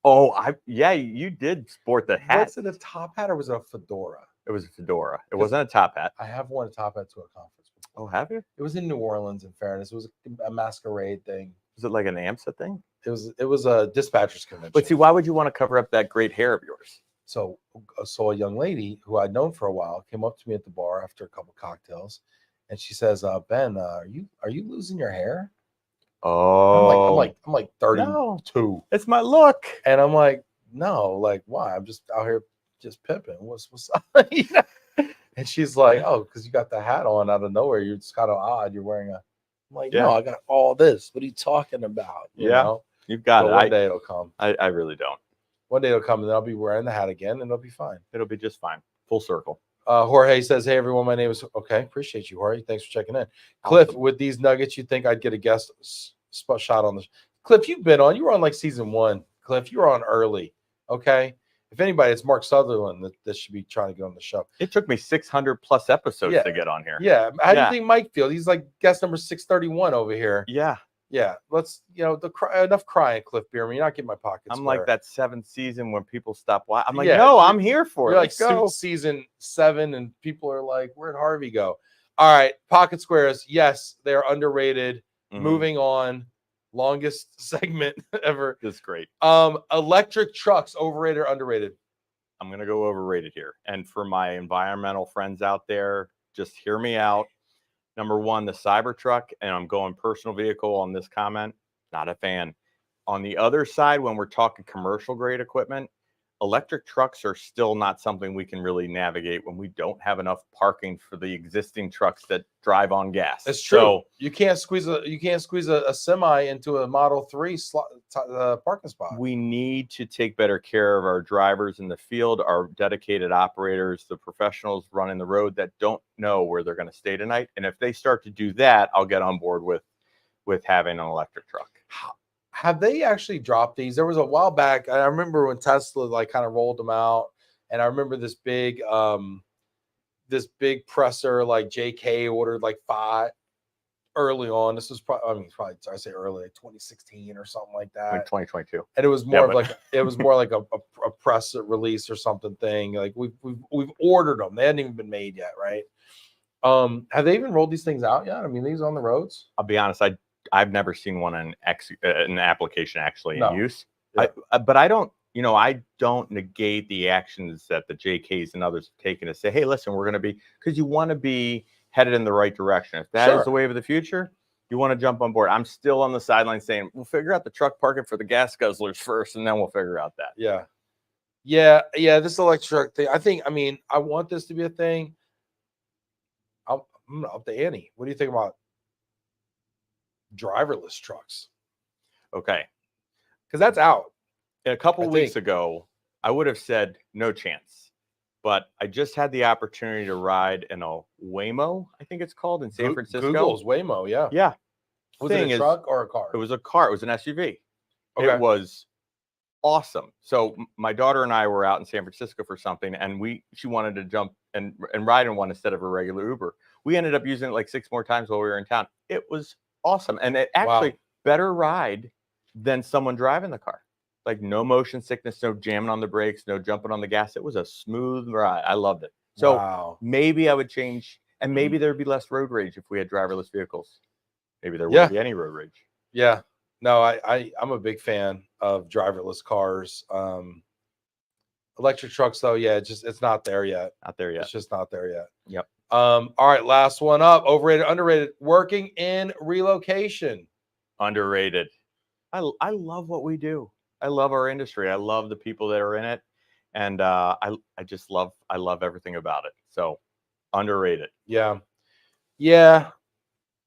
Oh, you did sport the hat. Was it a top hat or was it a fedora? It was a fedora. It wasn't a top hat. I have worn a top hat to a conference before. Oh, have you? It was in New Orleans, in fairness. It was a masquerade thing. Was it like an AMSA thing? It was a dispatcher's convention. But see, why would you want to cover up that great hair of yours? So a young lady who I'd known for a while came up to me at the bar after a couple cocktails, and she says, "Ben, are you losing your hair?" Oh, I'm like 32. No, it's my look. And I'm like, no, like why? I'm just out here just pimping. What's up? And she's like, oh, because you got the hat on out of nowhere. You're just kind of odd. You're wearing I'm like, no, I got all this. What are you talking about? You know? You've got it. One day it'll come. I really don't. One day it'll come, and then I'll be wearing the hat again, and it'll be fine. It'll be just fine. Full circle. Jorge says, hey, everyone, my name is... Okay, appreciate you, Jorge. Thanks for checking in. Cliff, with these nuggets, you think I'd get a guest shot on this? Cliff, you've been on. You were on like season 1. Cliff, you were on early, okay? if anybody, it's Mark Sutherland that should be trying to get on the show. It took me 600+ episodes to get on here. Yeah. How do you think Mike feels? He's like guest number 631 over here. Yeah. Yeah. Let's, enough crying, Cliff Bierman. You're not getting my pockets. I'm like that 7th season when people stop watching. I'm like, Yeah, no, I'm here for it. You're like Suits season 7, and people are like, where'd Harvey go? All right. Pocket squares. Yes, they're underrated. Moving on. Longest segment ever. This is great. Electric trucks, overrated or underrated? I'm going to go overrated here. And for my environmental friends out there, just hear me out. Number one, the Cybertruck, and I'm going personal vehicle on this comment, not a fan. On the other side, when we're talking commercial grade equipment, electric trucks are still not something we can really navigate when we don't have enough parking for the existing trucks that drive on gas. It's true. So, you can't squeeze a semi into a Model 3 parking spot. We need to take better care of our drivers in the field, our dedicated operators, the professionals running the road that don't know where they're going to stay tonight. And if they start to do that, I'll get on board with having an electric truck. Have they actually dropped these? There was a while back. I remember when Tesla kind of rolled them out, and I remember this big presser like JK ordered like 5 early on. This was probably I say early, like 2016 or something like that. Like 2022. And it was more like a press release or something thing. Like we've ordered them. They hadn't even been made yet, right? Have they even rolled these things out yet? I mean, these on the roads? I'll be honest, I've never seen one in an application actually in use. Yeah. But I don't negate the actions that the JKs and others have taken to say, hey, listen, we're going to be, because you want to be headed in the right direction. If that is the wave of the future, you want to jump on board. I'm still on the sideline saying, we'll figure out the truck parking for the gas guzzlers first, and then we'll figure out that. Yeah. This electric thing. I want this to be a thing. I'm up to Annie. What do you think about driverless trucks? Okay. Because that's out. A couple weeks ago, I would have said no chance. But I just had the opportunity to ride in a Waymo, I think it's called, in San Francisco. Google's Waymo, yeah. Yeah. Was it a truck or a car? It was a car. It was an SUV. Okay. It was awesome. So my daughter and I were out in San Francisco for something, and she wanted to jump and ride in one instead of a regular Uber. We ended up using it like 6 more times while we were in town. It was awesome. And it actually better ride than someone driving the car. Like no motion sickness, no jamming on the brakes, no jumping on the gas. It was a smooth ride. I loved it. So maybe I would change, and maybe there'd be less road rage if we had driverless vehicles. Maybe there wouldn't be any road rage. Yeah. No, I'm a big fan of driverless cars. Electric trucks, though, it's not there yet. Not there yet. It's just not there yet. Yep. All right, last one up. Overrated, underrated. Working in relocation. Underrated. I love what we do. I love our industry. I love the people that are in it, and I love everything about it. So, underrated. Yeah.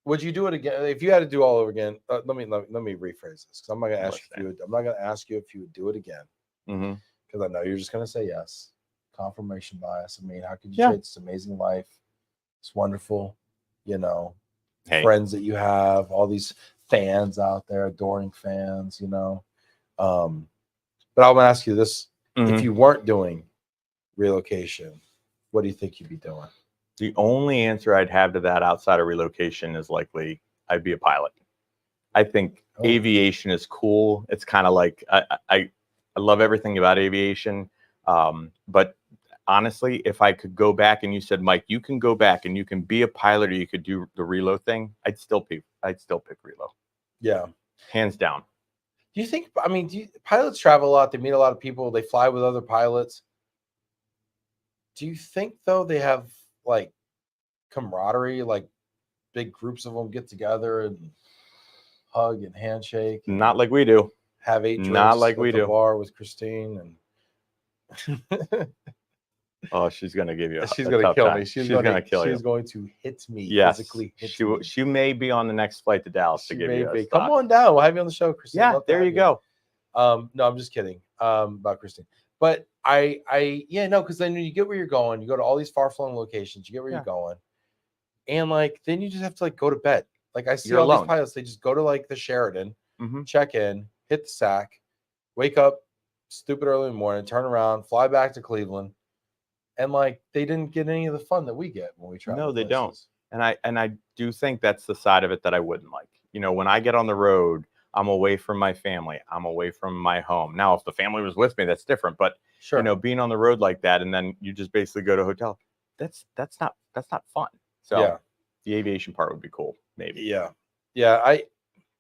Would you do it again if you had to do all over again? Let me rephrase this, because I'm not going to ask you. I'm not going to ask you if you would do it again, because I know you're just going to say yes. Confirmation bias. I mean, how could you trade this amazing life? It's wonderful, friends that you have, all these fans out there, adoring fans, But I'm going to ask you this: if you weren't doing relocation, what do you think you'd be doing? The only answer I'd have to that outside of relocation is likely I'd be a pilot. I think aviation is cool. It's kind of like I love everything about aviation. But honestly, if I could go back and you said, Mike, you can go back and you can be a pilot or you could do the relo thing, I'd still pick relo. Yeah. Hands down. Do you think, pilots travel a lot. They meet a lot of people. They fly with other pilots. Do you think, though, they have like camaraderie, like big groups of them get together and hug and handshake? Not like we do. Have 8 drinks not like we at the bar with Christine and oh, she's gonna give you. She's gonna kill me. She's gonna kill you. She's going to hit me. Yes, physically hit me. She may be on the next flight to Dallas to give you. Come on down. We'll have you on the show, Christine. Yeah, there you go. No, I'm just kidding. About Christine. But because then when you get where you're going, you go to all these far-flung locations, you get where you're going, and then you just have to go to bed. Like I see all these pilots, they just go to the Sheraton, check in, hit the sack, wake up stupid early in the morning, turn around, fly back to Cleveland, and like they didn't get any of the fun that we get when we travel. No, they places. don't. And I do think that's the side of it that I wouldn't like. You know, when I get on the road, I'm away from my family. I'm away from my home. Now, if the family was with me, that's different. But Sure. you know, being on the road like that, and then you just basically go to a hotel, that's not fun. So Yeah. The aviation part would be cool, maybe. Yeah.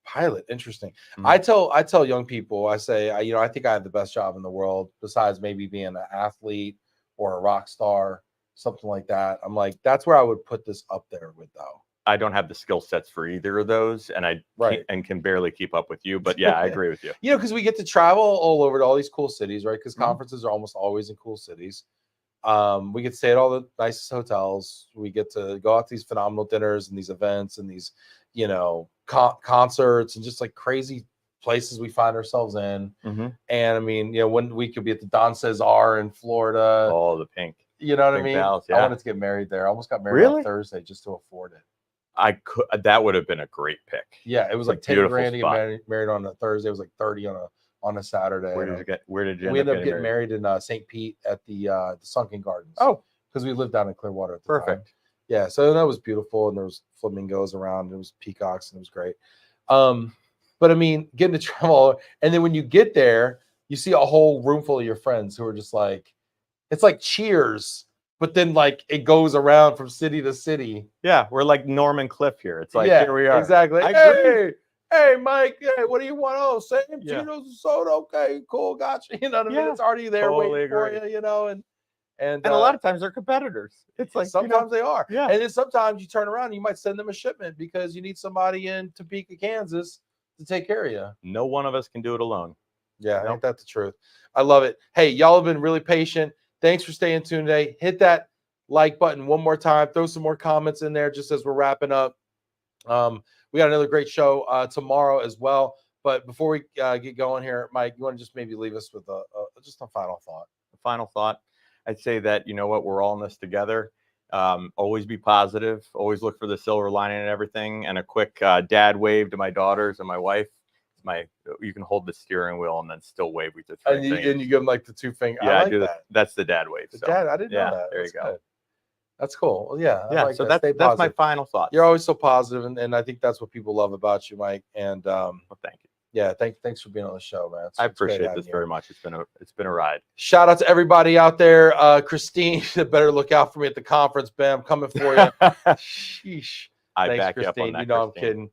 Pilot, interesting. Mm-hmm. I tell young people, I say, I think I have the best job in the world, besides maybe being an athlete or a rock star, something like that. I'm like, that's where I would put this up there with, though. I don't have the skill sets for either of those, and can barely keep up with you. But yeah, I agree with you. Because we get to travel all over to all these cool cities, right? Because conferences are almost always in cool cities. We get to stay at all the nicest hotels. We get to go out to these phenomenal dinners and these events and these, concerts and just like crazy places we find ourselves in. And I mean, one week you'll be at the Don Cesar in Florida. Oh, the pink. You know what I mean? Palace, I wanted to get married there. I almost got married on Thursday just to afford it. That would have been a great pick. Yeah, it was like 10 grand to get married on a Thursday. It was like 30 on a Saturday. Where did you we ended up getting married in St. Pete at the Sunken Gardens. Oh, because we lived down in Clearwater at the perfect. time. Yeah, so that was beautiful, and there was flamingos around, and there was peacocks, and it was great. But I mean, getting to travel, and then when you get there, you see a whole room full of your friends who are just like, it's like Cheers, but then like it goes around from city to city. Yeah, we're like Norm and Cliff here. It's like, here we are. Exactly. Hey, Mike. Hey, what do you want? Oh, same Tito's and soda. Okay, cool, gotcha. You know what I mean? It's already there waiting for you. And a lot of times they're competitors. It's like sometimes they are. Yeah. And then sometimes you turn around and you might send them a shipment because you need somebody in Topeka, Kansas to take care of you. No one of us can do it alone. Yeah, ain't that the truth? I love it. Hey, y'all have been really patient. Thanks for staying tuned today. Hit that like button one more time. Throw some more comments in there just as we're wrapping up. We got another great show tomorrow as well. But before we get going here, Mike, you want to just maybe leave us with just a final thought? A final thought. I'd say that, we're all in this together. Always be positive. Always look for the silver lining in everything. And a quick dad wave to my daughters and my wife. You can hold the steering wheel and then still wave with the three fingers. And you give them like the two fingers. Yeah, I like that. That's the dad wave. Dad, I didn't know that. There you go. Good. That's cool. Well, yeah. Yeah. So that's my final thought. You're always so positive, and I think that's what people love about you, Mike. And well, thank you. Yeah, thanks for being on the show, man. I appreciate this very much. It's been a ride. Shout out to everybody out there. Christine, better look out for me at the conference, Bam. I'm coming for you. Sheesh. Thanks, back you up on that. I'm kidding.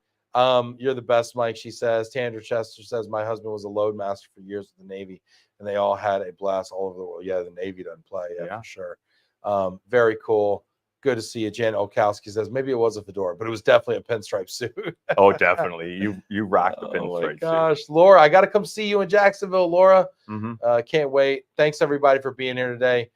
You're the best, Mike. She says. Tandra Chester says my husband was a load master for years with the Navy, and they all had a blast all over the world. Yeah, the Navy doesn't play. Yeah, for sure. Very cool. Good to see you. Jan Okowski says maybe it was a fedora, but it was definitely a pinstripe suit. Oh, definitely. You rocked the pinstripe suit. Gosh, Laura, I got to come see you in Jacksonville, Laura. Can't wait. Thanks everybody for being here today.